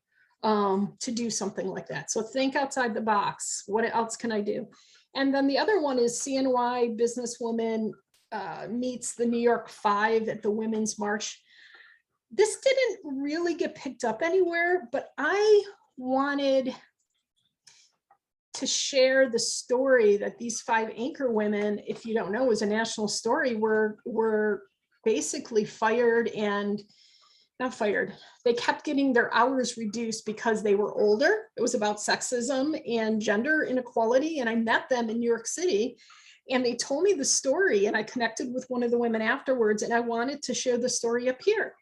to do something like that. So think outside the box. What else can I do? And then the other one is CNY businesswoman meets the New York 5 at the Women's March. this didn't really get picked up anywhere, but I wanted to share the story that these 5 anchor women, if you don't know, is a national story, were basically fired and not fired. They kept getting their hours reduced because they were older. It was about sexism and gender inequality. And I met them in New York City and they told me the story, and I connected with one of the women afterwards, and I wanted to share the story up here.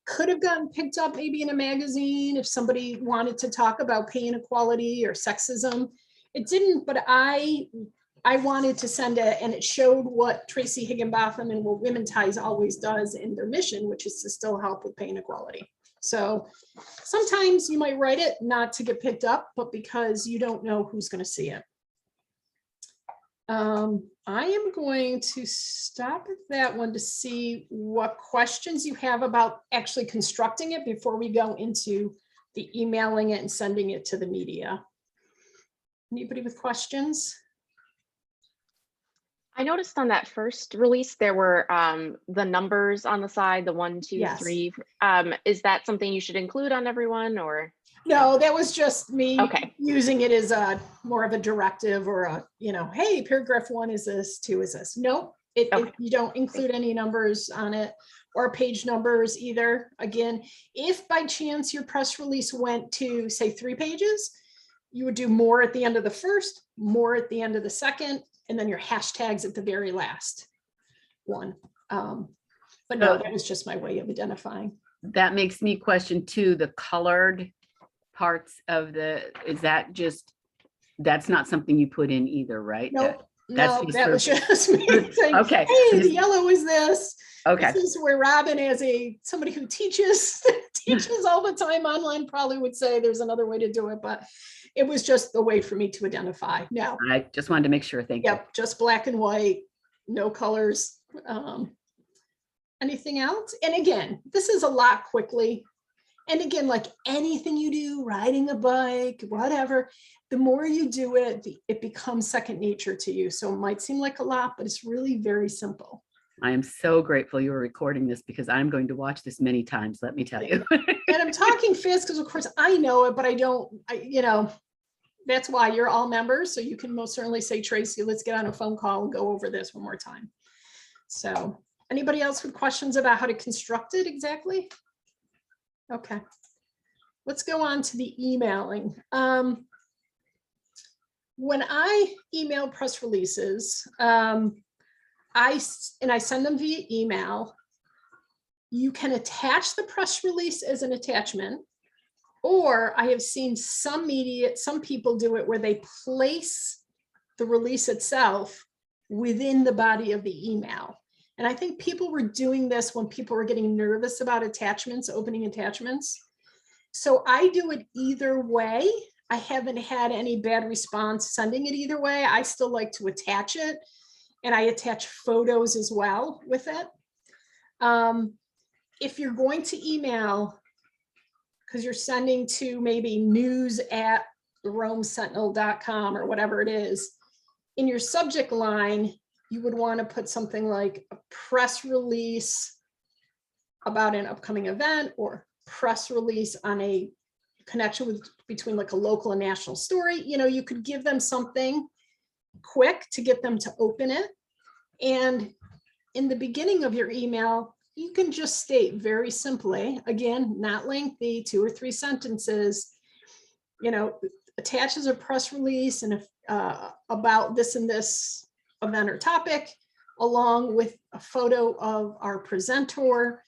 Could have gotten picked up maybe in a magazine if somebody wanted to talk about pay inequality or sexism. It didn't, but I wanted to send it, and it showed what Tracy Higginbotham and what Women Ties always does in their mission, which is to still help with pay inequality. So sometimes you might write it not to get picked up, but because you don't know who's going to see it. I am going to stop at that one to see what questions you have about actually constructing it before we go into the emailing it and sending it to the media. Anybody with questions? I noticed on that first release, there were the numbers on the side, the 1, 2, Yes. 3. Is that something you should include on everyone, or? No, that was just me Okay. using it as a more of a directive or a, hey, paragraph 1 is this, 2 is this. Nope, you don't include any numbers on it or page numbers either. Again, if by chance your press release went to say 3 pages, you would do more at the end of the first, more at the end of the second, and then your hashtags at the very last one. But no, that was just my way of identifying. That makes me question too, the colored parts of is that just, that's not something you put in either, right? Nope. That's No, that was just me saying, okay. Hey, the yellow is this. Okay. This is where Robin, as somebody who teaches all the time online, probably would say there's another way to do it, but it was just a way for me to identify. No. I just wanted to make sure. Thank you. Just black and white, no colors. Anything else? And again, this is a lot quickly. And again, like anything you do, riding a bike, whatever, the more you do it, it becomes second nature to you. So it might seem like a lot, but it's really very simple. I am so grateful you were recording this because I'm going to watch this many times, let me tell you. And I'm talking fast because of course I know it, but that's why you're all members. So you can most certainly say, Tracy, let's get on a phone call and go over this one more time. So anybody else with questions about how to construct it exactly? Okay, let's go on to the emailing. When I email press releases, I send them via email. You can attach the press release as an attachment, or I have seen some people do it where they place the release itself within the body of the email. And I think people were doing this when people were getting nervous about attachments, opening attachments. So I do it either way. I haven't had any bad response sending it either way. I still like to attach it, and I attach photos as well with it. If you're going to email, because you're sending to maybe news@romesentinel.com or whatever it is, in your subject line, you would want to put something like a press release about an upcoming event, or press release on a connection between like a local and national story. You could give them something quick to get them to open it. And in the beginning of your email, you can just state very simply, again, not lengthy, 2 or 3 sentences, attaches a press release and about this and this event or topic, along with a photo of our presenter.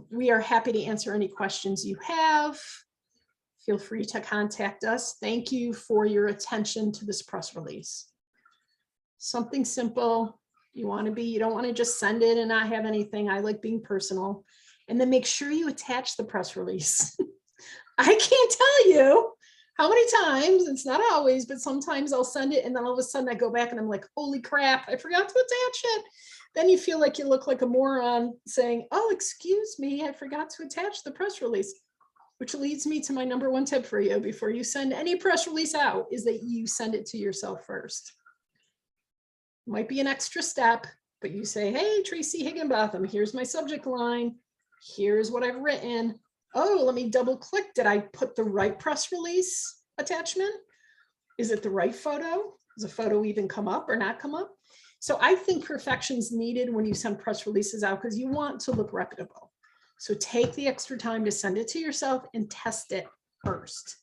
We are happy to answer any questions you have. Feel free to contact us. Thank you for your attention to this press release. Something simple. You don't want to just send it and not have anything. I like being personal. And then make sure you attach the press release. I can't tell you how many times, it's not always, but sometimes I'll send it and then all of a sudden I go back and I'm like, holy crap, I forgot to attach it. Then you feel like you look like a moron saying, oh, excuse me, I forgot to attach the press release, which leads me to my number 1 tip for you before you send any press release out, is that you send it to yourself first. Might be an extra step, but you say, hey, Tracy Higginbotham, here's my subject line. Here's what I've written. Oh, let me double click. Did I put the right press release attachment? Is it the right photo? Does the photo even come up or not come up? So I think perfection's needed when you send press releases out because you want to look reputable. So take the extra time to send it to yourself and test it first.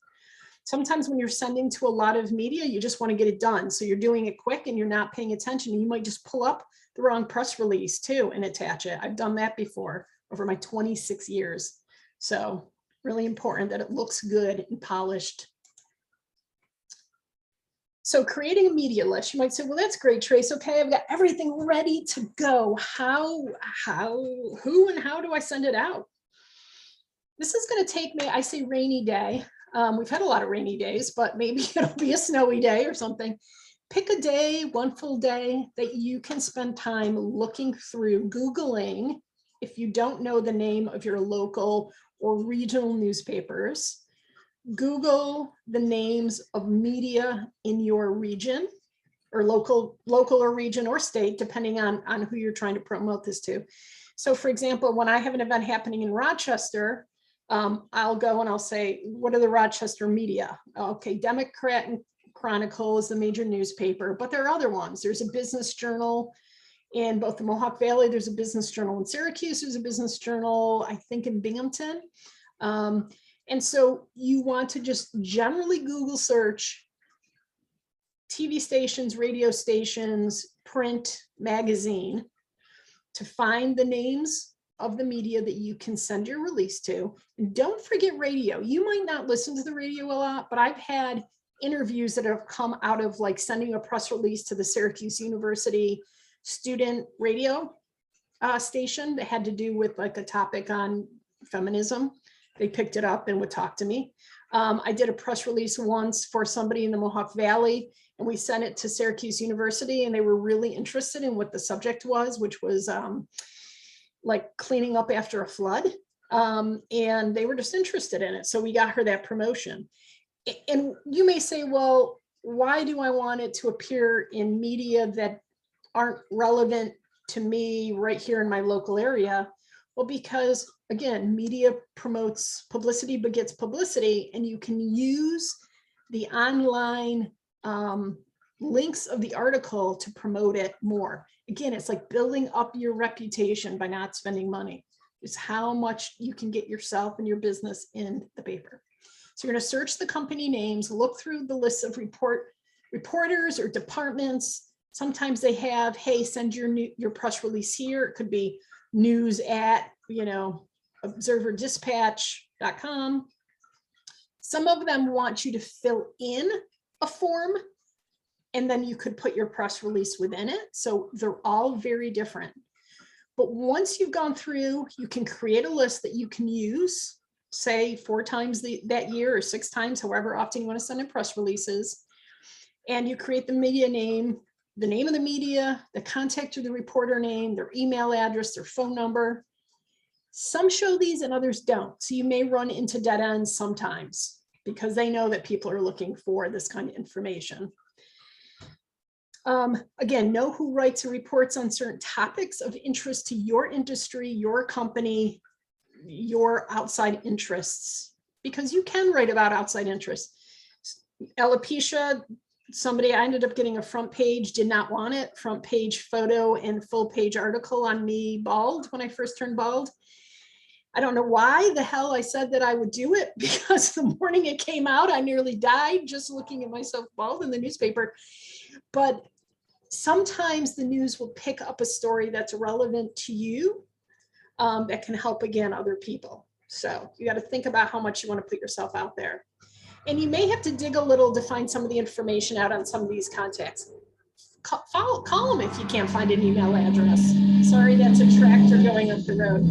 Sometimes when you're sending to a lot of media, you just want to get it done. So you're doing it quick and you're not paying attention. You might just pull up the wrong press release too and attach it. I've done that before over my 26 years. So really important that it looks good and polished. So creating a media list, you might say, well, that's great, Trace. Okay, I've got everything ready to go. Who and how do I send it out? This is going to take me, I say rainy day. We've had a lot of rainy days, but maybe it'll be a snowy day or something. Pick a day, one full day that you can spend time looking through, Googling, if you don't know the name of your local or regional newspapers. Google the names of media in your region or local or region or state, depending on who you're trying to promote this to. So for example, when I have an event happening in Rochester, I'll go and I'll say, what are the Rochester media? Okay, Democrat and Chronicle is the major newspaper, but there are other ones. There's a business journal in both the Mohawk Valley. There's a business journal in Syracuse. There's a business journal, I think, in Binghamton. And so you want to just generally Google search TV stations, radio stations, print, magazine to find the names of the media that you can send your release to. And don't forget radio. You might not listen to the radio a lot, but I've had interviews that have come out of like sending a press release to the Syracuse University student radio station that had to do with like a topic on feminism. They picked it up and would talk to me. I did a press release once for somebody in the Mohawk Valley, and we sent it to Syracuse University, and they were really interested in what the subject was, which was like cleaning up after a flood. And they were just interested in it. So we got her that promotion. And you may say, well, why do I want it to appear in media that aren't relevant to me right here in my local area? Well, because again, media promotes publicity begets publicity, and you can use the online links of the article to promote it more. Again, it's like building up your reputation by not spending money. It's how much you can get yourself and your business in the paper. So you're going to search the company names, look through the list of reporters or departments. Sometimes they have, hey, send your press release here. It could be news at, observerdispatch.com. Some of them want you to fill in a form, and then you could put your press release within it. So they're all very different. But once you've gone through, you can create a list that you can use, say 4 times that year or 6 times, however often you want to send in press releases. And you create the media name, the name of the media, the contact of the reporter name, their email address, their phone number. Some show these and others don't. So you may run into dead ends sometimes because they know that people are looking for this kind of information. Again, know who writes and reports on certain topics of interest to your industry, your company, your outside interests, because you can write about outside interests. Alopecia, somebody, I ended up getting a front page, did not want it, front page photo and full page article on me bald when I first turned bald. I don't know why the hell I said that I would do it, because the morning it came out, I nearly died just looking at myself bald in the newspaper. But sometimes the news will pick up a story that's relevant to you that can help, again, other people. So you got to think about how much you want to put yourself out there. And you may have to dig a little to find some of the information out on some of these contacts. Call them if you can't find an email address. Sorry, that's a tractor going up the road.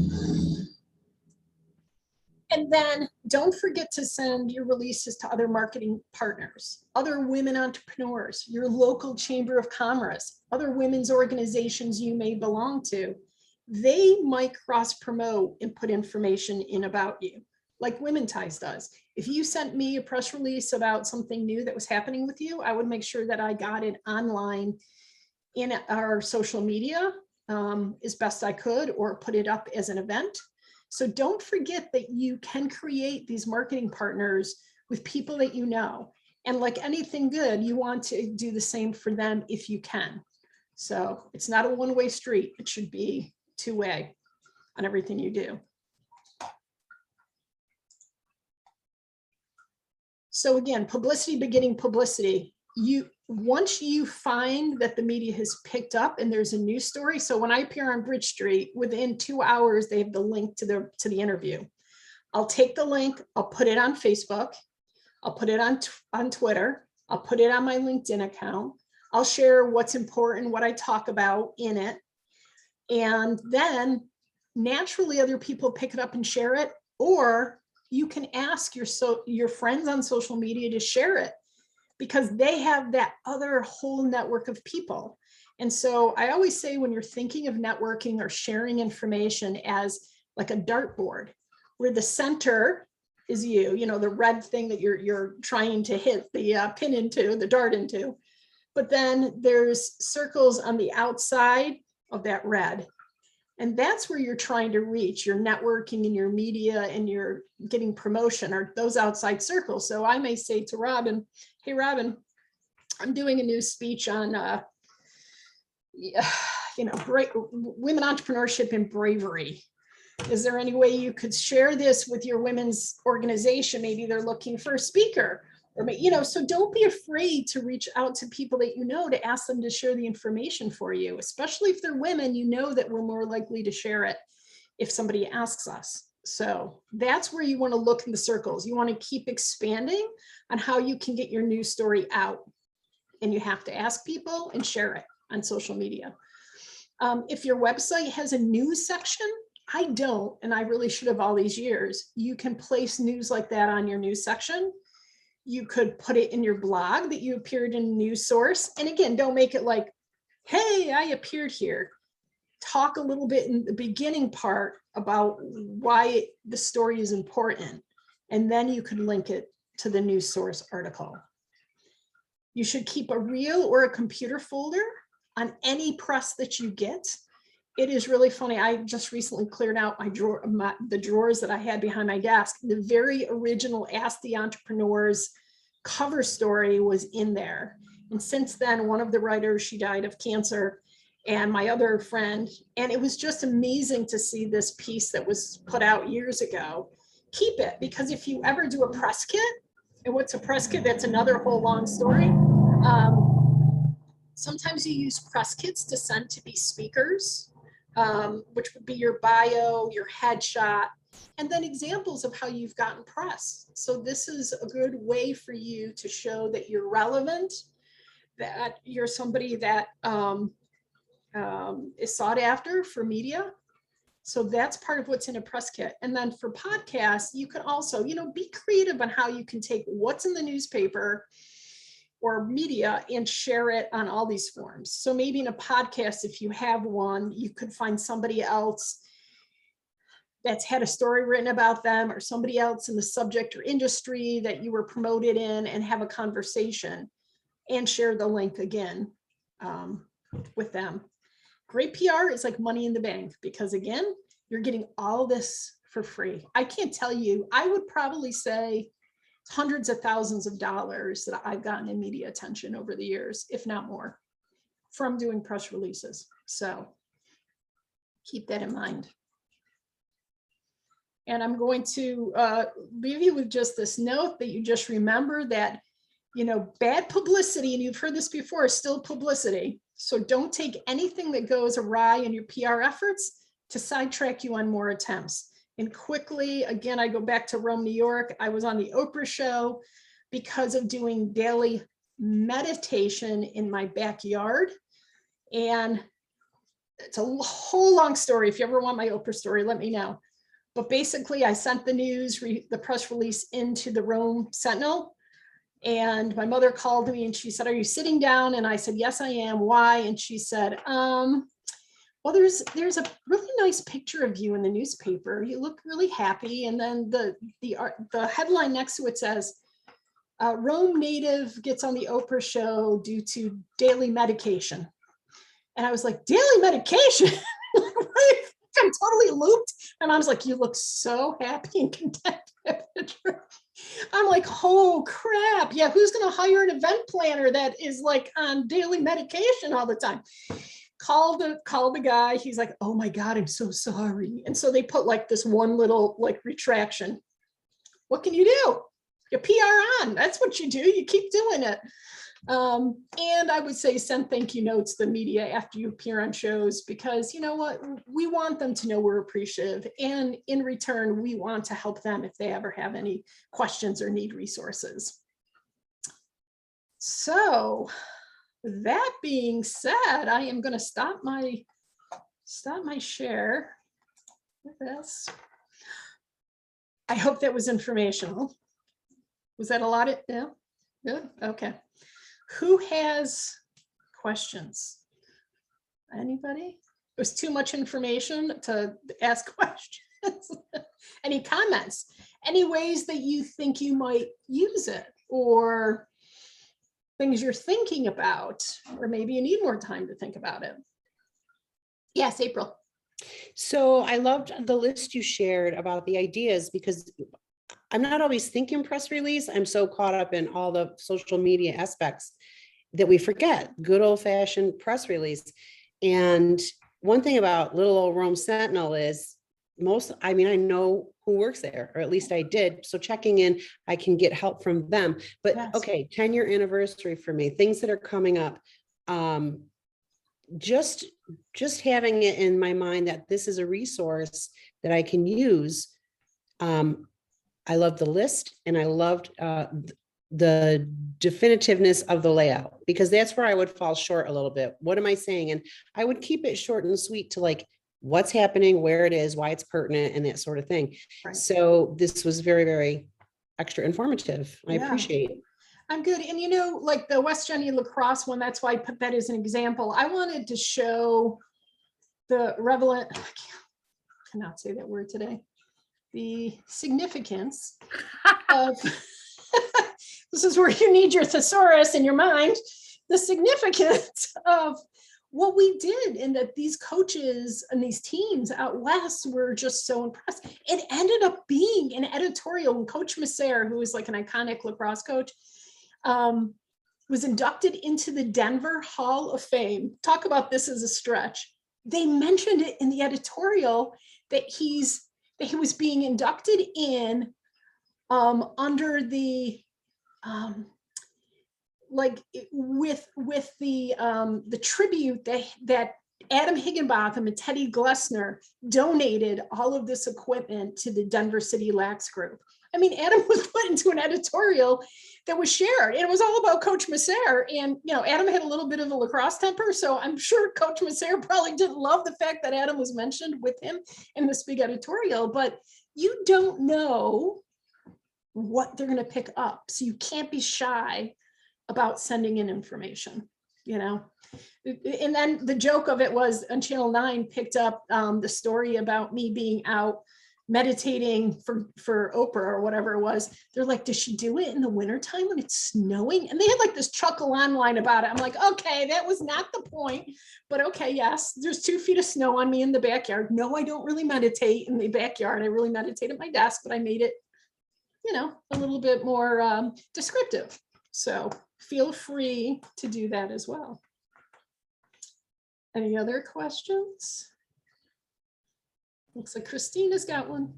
And then don't forget to send your releases to other marketing partners, other women entrepreneurs, your local chamber of commerce, other women's organizations you may belong to. They might cross promote and put information in about you, like Women Ties does. If you sent me a press release about something new that was happening with you, I would make sure that I got it online in our social media as best I could, or put it up as an event. So don't forget that you can create these marketing partners with people that you know. And like anything good, you want to do the same for them if you can. So it's not a one-way street. It should be two-way on everything you do. So again, publicity beginning publicity. Once you find that the media has picked up and there's a news story. So when I appear on Bridge Street, within 2 hours, they have the link to the interview. I'll take the link, I'll put it on Facebook, I'll put it on Twitter, I'll put it on my LinkedIn account. I'll share what's important, what I talk about in it. And then naturally other people pick it up and share it, or you can ask your friends on social media to share it, because they have that other whole network of people. And so I always say, when you're thinking of networking or sharing information as like a dartboard, where the center is you know, the red thing that you're trying to hit the pin into, the dart into, but then there's circles on the outside of that red. And that's where you're trying to reach your networking and your media and your getting promotion, or those outside circles. So I may say to Robin, hey, Robin, I'm doing a new speech on, women entrepreneurship and bravery. Is there any way you could share this with your women's organization? Maybe they're looking for a speaker, or, so don't be afraid to reach out to people that you know, to ask them to share the information for you, especially if they're women. You know that we're more likely to share it if somebody asks us. So that's where you want to look in the circles. You want to keep expanding on how you can get your news story out, and you have to ask people and share it on social media. If your website has a news section, I don't, and I really should have all these years, you can place news like that on your news section. You could put it in your blog that you appeared in a news source. And again, don't make it like, hey, I appeared here. Talk a little bit in the beginning part about why the story is important. And then you could link it to the news source article. You should keep a reel or a computer folder on any press that you get. It is really funny. I just recently cleared out the drawers that I had behind my desk. The very original Ask the Entrepreneurs cover story was in there. And since then, one of the writers, she died of cancer, and my other friend, and it was just amazing to see this piece that was put out years ago. Keep it, because if you ever do a press kit, and what's a press kit? That's another whole long story. Sometimes you use press kits to send to be speakers. Which would be your bio, your headshot, and then examples of how you've gotten press. So this is a good way for you to show that you're relevant, that you're somebody that is sought after for media. So that's part of what's in a press kit. And then for podcasts, you can also, be creative on how you can take what's in the newspaper or media and share it on all these forms. So maybe in a podcast, if you have one, you could find somebody else that's had a story written about them, or somebody else in the subject or industry that you were promoted in, and have a conversation and share the link again with them. Great PR is like money in the bank, because again, you're getting all this for free. I can't tell you, I would probably say hundreds of thousands of dollars that I've gotten in media attention over the years, if not more, from doing press releases. So keep that in mind. And I'm going to leave you with just this note that you just remember that, bad publicity, and you've heard this before, is still publicity. So don't take anything that goes awry in your PR efforts to sidetrack you on more attempts. And quickly, again, I go back to Rome, New York. I was on the Oprah show because of doing daily meditation in my backyard. And it's a whole long story. If you ever want my Oprah story, let me know. But basically, I sent the news, the press release into the Rome Sentinel. And my mother called me and she said, "Are you sitting down?" And I said, "Yes, I am." "Why?" And she said, "Well, there's a really nice picture of you in the newspaper. You look really happy." And then the headline next to it says, "Rome native gets on the Oprah show due to daily medication." And I was like, daily medication? I'm totally looped. My mom's like, you look so happy and content. I'm like, oh crap. Yeah, who's going to hire an event planner that is like on daily medication all the time? Call the guy. He's like, oh my God, I'm so sorry. And so they put like this one little like retraction. What can you do? You PR on. That's what you do. You keep doing it. And I would say send thank you notes to the media after you appear on shows, because you know what, we want them to know we're appreciative, and in return we want to help them if they ever have any questions or need resources. So that being said, I am going to stop my share with this. I hope that was informational. Was that a lot of, yeah, good, okay. Who has questions? Anybody? It was too much information to ask questions. Any comments? Any ways that you think you might use it, or things you're thinking about, or maybe you need more time to think about it? Yes, April. So I loved the list you shared about the ideas, because I'm not always thinking press release. I'm so caught up in all the social media aspects that we forget good old fashioned press release. And one thing about little old Rome Sentinel is I know who works there, or at least I did. So checking in, I can get help from them. But Yes. okay, 10-year anniversary for me, things that are coming up. Just having it in my mind that this is a resource that I can use. I loved the list, and I loved the definitiveness of the layout, because that's where I would fall short a little bit. What am I saying? And I would keep it short and sweet to like what's happening, where it is, why it's pertinent, and that sort of thing. Right. So this was very, very extra informative. I appreciate it. I'm good. And you know, like the West Jenny lacrosse one, that's why I put that as an example. I wanted to show the relevant, I cannot say that word today, the significance of, this is where you need your thesaurus in your mind, the significance of what we did, and that these coaches and these teams out west were just so impressed. It ended up being an editorial, and Coach Masser, who is like an iconic lacrosse coach, was inducted into the Denver Hall of Fame. Talk about this as a stretch. They mentioned it in the editorial that he was being inducted in under the like with the tribute that Adam Higginbotham and Teddy Glessner donated all of this equipment to the Denver City Lax Group. I mean, Adam was put into an editorial that was shared, and it was all about Coach Masser. And, you know, Adam had a little bit of a lacrosse temper, so I'm sure Coach Masser probably didn't love the fact that Adam was mentioned with him in this big editorial, but you don't know what they're going to pick up. So you can't be shy about sending in information, you know. And then the joke of it was on Channel 9 picked up the story about me being out meditating for Oprah or whatever it was. They're like, does she do it in the wintertime when it's snowing? And they had like this chuckle online about it. I'm like, okay, that was not the point, but okay, yes, there's 2 feet of snow on me in the backyard. No, I don't really meditate in the backyard. I really meditate at my desk, but I made it, you know, a little bit more descriptive. So feel free to do that as well. Any other questions? Looks like Christina's got one.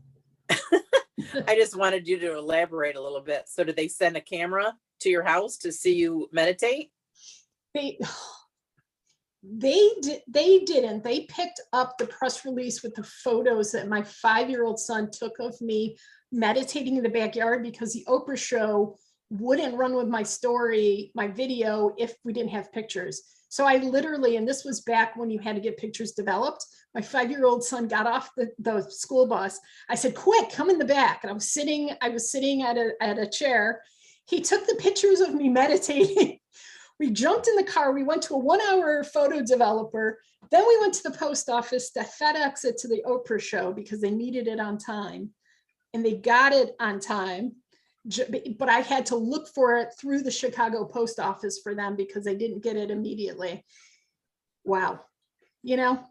I just wanted you to elaborate a little bit. So did they send a camera to your house to see you meditate? They didn't. They picked up the press release with the photos that my 5-year-old son took of me meditating in the backyard, because the Oprah show wouldn't run with my story, my video, if we didn't have pictures. So I literally, and this was back when you had to get pictures developed, my 5-year-old son got off the school bus. I said, quick, come in the back. And I was sitting at a chair. He took the pictures of me meditating. We jumped in the car. We went to a 1-hour photo developer. Then we went to the post office to FedEx it to the Oprah show because they needed it on time. And they got it on time. But I had to look for it through the Chicago post office for them because they didn't get it immediately. Wow. You know,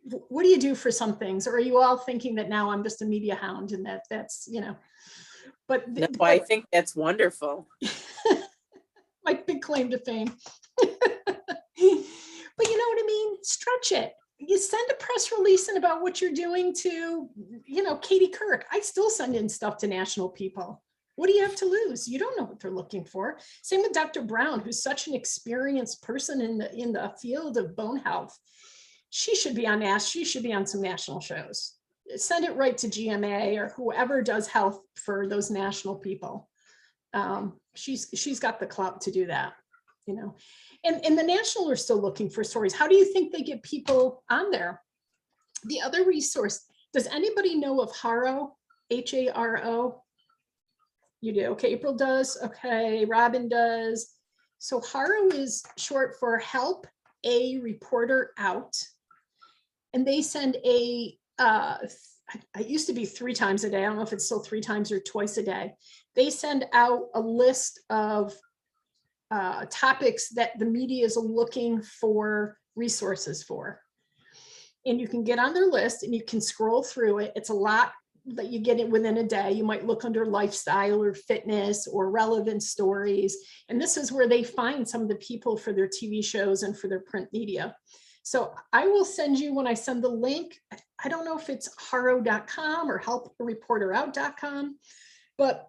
what do you do for some things? Or are you all thinking that now I'm just a media hound and that's, but No, I think that's wonderful. my big claim to fame. But you know what I mean? Stretch it. You send a press release in about what you're doing to, Katie Couric. I still send in stuff to national people. What do you have to lose? You don't know what they're looking for. Same with Dr. Brown, who's such an experienced person in the field of bone health. She should be on some national shows. Send it right to GMA or whoever does health for those national people. She's got the clout to do that, and the national are still looking for stories. How do you think they get people on there? The other resource, does anybody know of HARO? HARO? You do. Okay, April does. Okay, Robin does. So HARO is short for Help a Reporter Out. And they send it used to be 3 times a day. I don't know if it's still 3 times or twice a day. They send out a list of topics that the media is looking for resources for. And you can get on their list and you can scroll through it. It's a lot that you get it within a day. You might look under lifestyle or fitness or relevant stories. And this is where they find some of the people for their TV shows and for their print media. So I will send you, when I send the link, I don't know if it's haro.com or helpareporterout.com, but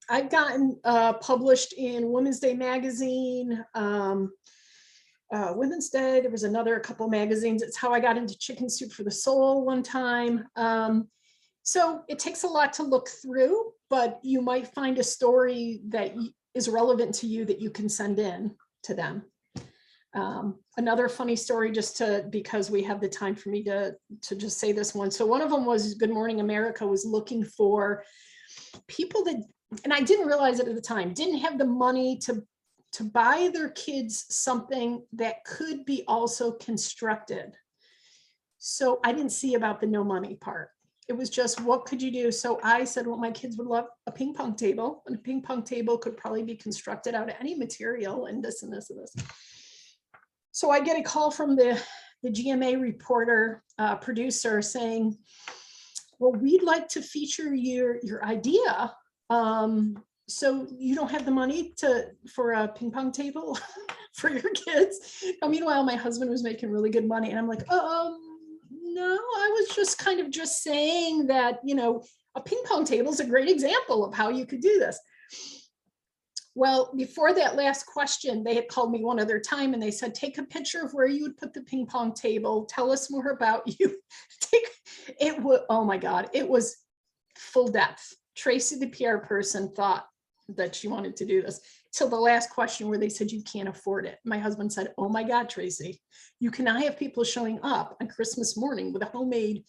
I've gotten published in Women's Day magazine, Women's Day. There was a couple magazines. It's how I got into Chicken Soup for the Soul one time. So it takes a lot to look through, but you might find a story that is relevant to you that you can send in to them. Another funny story, because we have the time for me to just say this one. So one of them was Good Morning America was looking for people that, and I didn't realize it at the time, didn't have the money to buy their kids something that could be also constructed. So I didn't see about the no money part. It was just, what could you do? So I said, well, my kids would love a ping pong table, and a ping pong table could probably be constructed out of any material and this and this and this. So I get a call from the GMA reporter producer saying, well, we'd like to feature your idea. So you don't have the money for a ping pong table for your kids? Meanwhile, my husband was making really good money. And I'm like, no, I was just kind of just saying that, a ping pong table is a great example of how you could do this. Well, before that last question, they had called me one other time and they said, take a picture of where you would put the ping pong table. Tell us more about you. Oh my God, it was full depth. Tracy, the PR person, thought that she wanted to do this till the last question where they said, you can't afford it. My husband said, oh my God, Tracy, you cannot have people showing up on Christmas morning with a homemade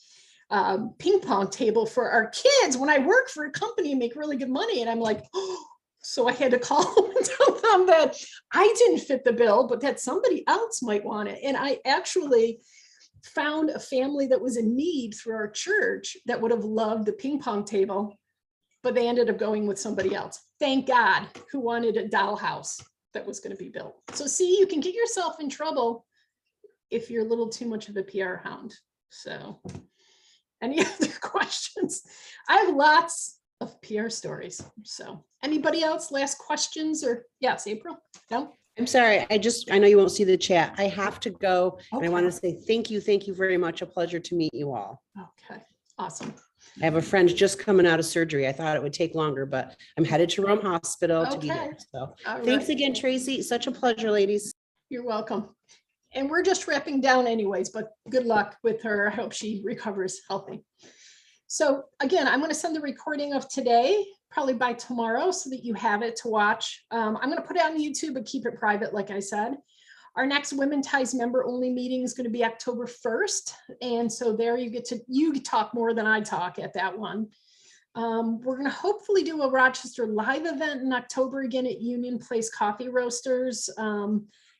ping pong table for our kids when I work for a company and make really good money. And I'm like, oh. So I had to call and tell them that I didn't fit the bill, but that somebody else might want it. And I actually found a family that was in need through our church that would have loved the ping pong table, but they ended up going with somebody else. Thank God, who wanted a dollhouse that was going to be built. So see, you can get yourself in trouble if you're a little too much of a PR hound. So any other questions? I have lots of PR stories. So anybody else, last questions? Or yes, April? No? I'm sorry. I know you won't see the chat. I have to go. Okay. And I want to say thank you very much. A pleasure to meet you all. Okay, awesome. I have a friend just coming out of surgery. I thought it would take longer, but I'm headed to Rome Hospital to be there. So thanks again, Tracy. Such a pleasure, ladies. You're welcome. And we're just wrapping down anyways, but good luck with her. I hope she recovers healthy. So again, I'm going to send the recording of today, probably by tomorrow, so that you have it to watch. I'm going to put it on YouTube, but keep it private, like I said. Our next Women Ties member only meeting is going to be October 1st. And so there you talk more than I talk at that one. We're going to hopefully do a Rochester live event in October again at Union Place Coffee Roasters.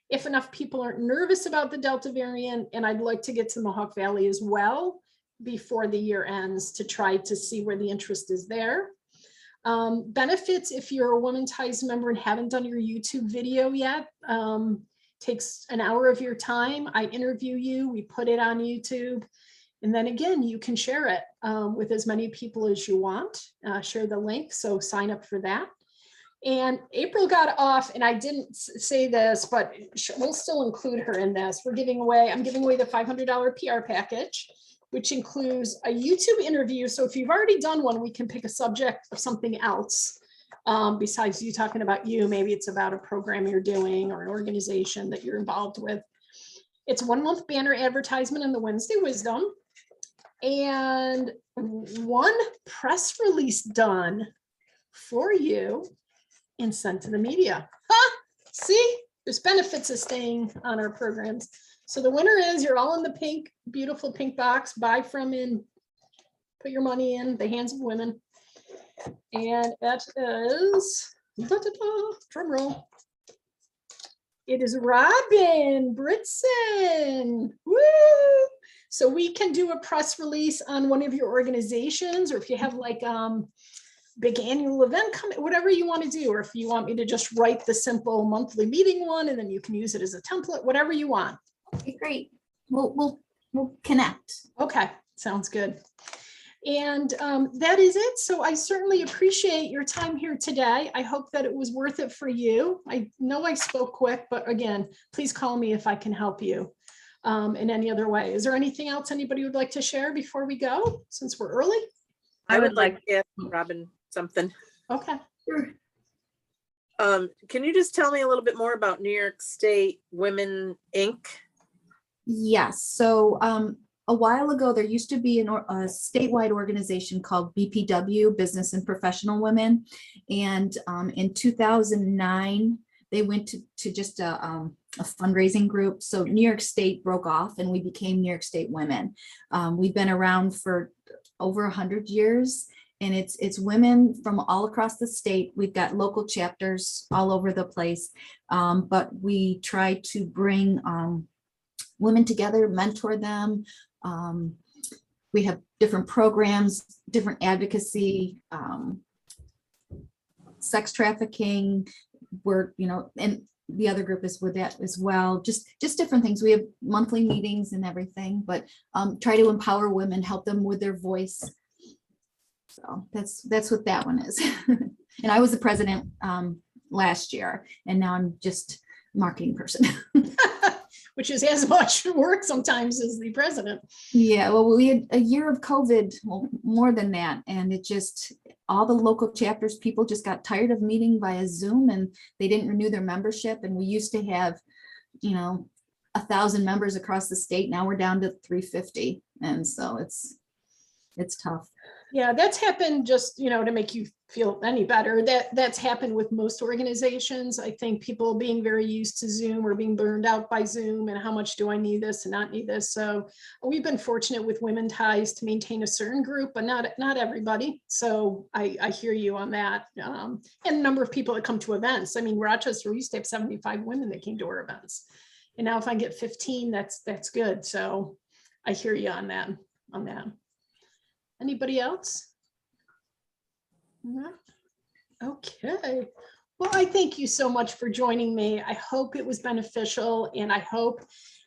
If enough people aren't nervous about the Delta variant, and I'd like to get to Mohawk Valley as well before the year ends to try to see where the interest is there. Benefits, if you're a Women Ties member and haven't done your YouTube video yet, takes an hour of your time. I interview you, we put it on YouTube. And then again, you can share it with as many people as you want, share the link. So sign up for that. And April got off, and I didn't say this, but we'll still include her in this. I'm giving away the $500 PR package, which includes a YouTube interview. So if you've already done one, we can pick a subject of something else. Besides you talking about you, maybe it's about a program you're doing or an organization that you're involved with. It's 1 month banner advertisement in the Wednesday Wisdom, and 1 press release done for you and sent to the media. See, there's benefits of staying on our programs. So the winner is, you're all in the pink, beautiful pink box. Buy from and put your money in the hands of women. And that is, drum roll. It is Robin Brittson. Woo! So we can do a press release on one of your organizations, or if you have like big annual event coming, whatever you want to do, or if you want me to just write the simple monthly meeting one, and then you can use it as a template, whatever you want. Okay, great. We'll connect. Okay, sounds good. And that is it. So I certainly appreciate your time here today. I hope that it was worth it for you. I know I spoke quick, but again, please call me if I can help you in any other way. Is there anything else anybody would like to share before we go, since we're early? I would like to ask Robin something. Okay. Sure. Can you just tell me a little bit more about New York State Women Inc.? Yes. So a while ago, there used to be a statewide organization called BPW, Business and Professional Women. And in 2009, they went to just a fundraising group. So New York State broke off and we became New York State Women. We've been around for over 100 years. And it's women from all across the state. We've got local chapters all over the place. But we try to bring women together, mentor them. We have different programs, different advocacy, sex trafficking, and the other group is with that as well. Just different things. We have monthly meetings and everything, but try to empower women, help them with their voice. So that's what that one is. And I was the president last year, and now I'm just marketing person. Which is as much work sometimes as the president. Yeah, well, we had a year of COVID, well, more than that. And it just, all the local chapters, people just got tired of meeting via Zoom and they didn't renew their membership. And we used to have, 1,000 members across the state. Now we're down to 350. And so it's tough. Yeah, that's happened just, to make you feel any better. That's happened with most organizations. I think people being very used to Zoom or being burned out by Zoom and how much do I need this and not need this. So we've been fortunate with Women Ties to maintain a certain group, but not everybody. So I hear you on that. And the number of people that come to events. I mean, Rochester, we used to have 75 women that came to our events. And now if I get 15, that's good. So I hear you on that. Anybody else? No? Okay. Well, I thank you so much for joining me. I hope it was beneficial, and I hope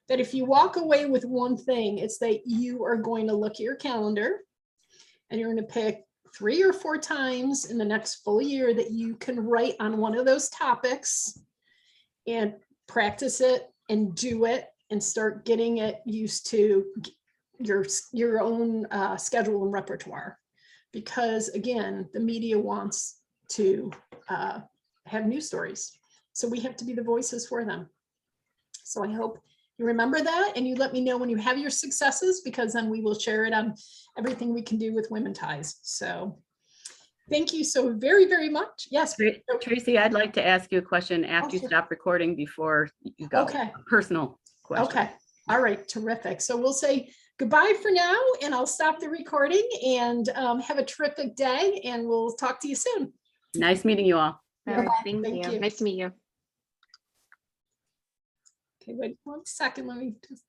that if you walk away with one thing, it's that you are going to look at your calendar and you're going to pick 3 or 4 times in the next full year that you can write on one of those topics and practice it and do it and start getting it used to your own schedule and repertoire, because again, the media wants to have news stories, so we have to be the voices for them. So I hope you remember that, and you let me know when you have your successes, because then we will share it on everything we can do with Women Ties. So thank you so very, very much. Yes, Tracy, I'd like to ask you a question after you stop recording before you go. Okay. A personal question. Okay. All right. Terrific. So we'll say goodbye for now, and I'll stop the recording, and have a terrific day, and we'll talk to you soon. Nice meeting you all. All right, Thank thank you. you. Nice to meet you. Okay, wait 1 second. Let me just.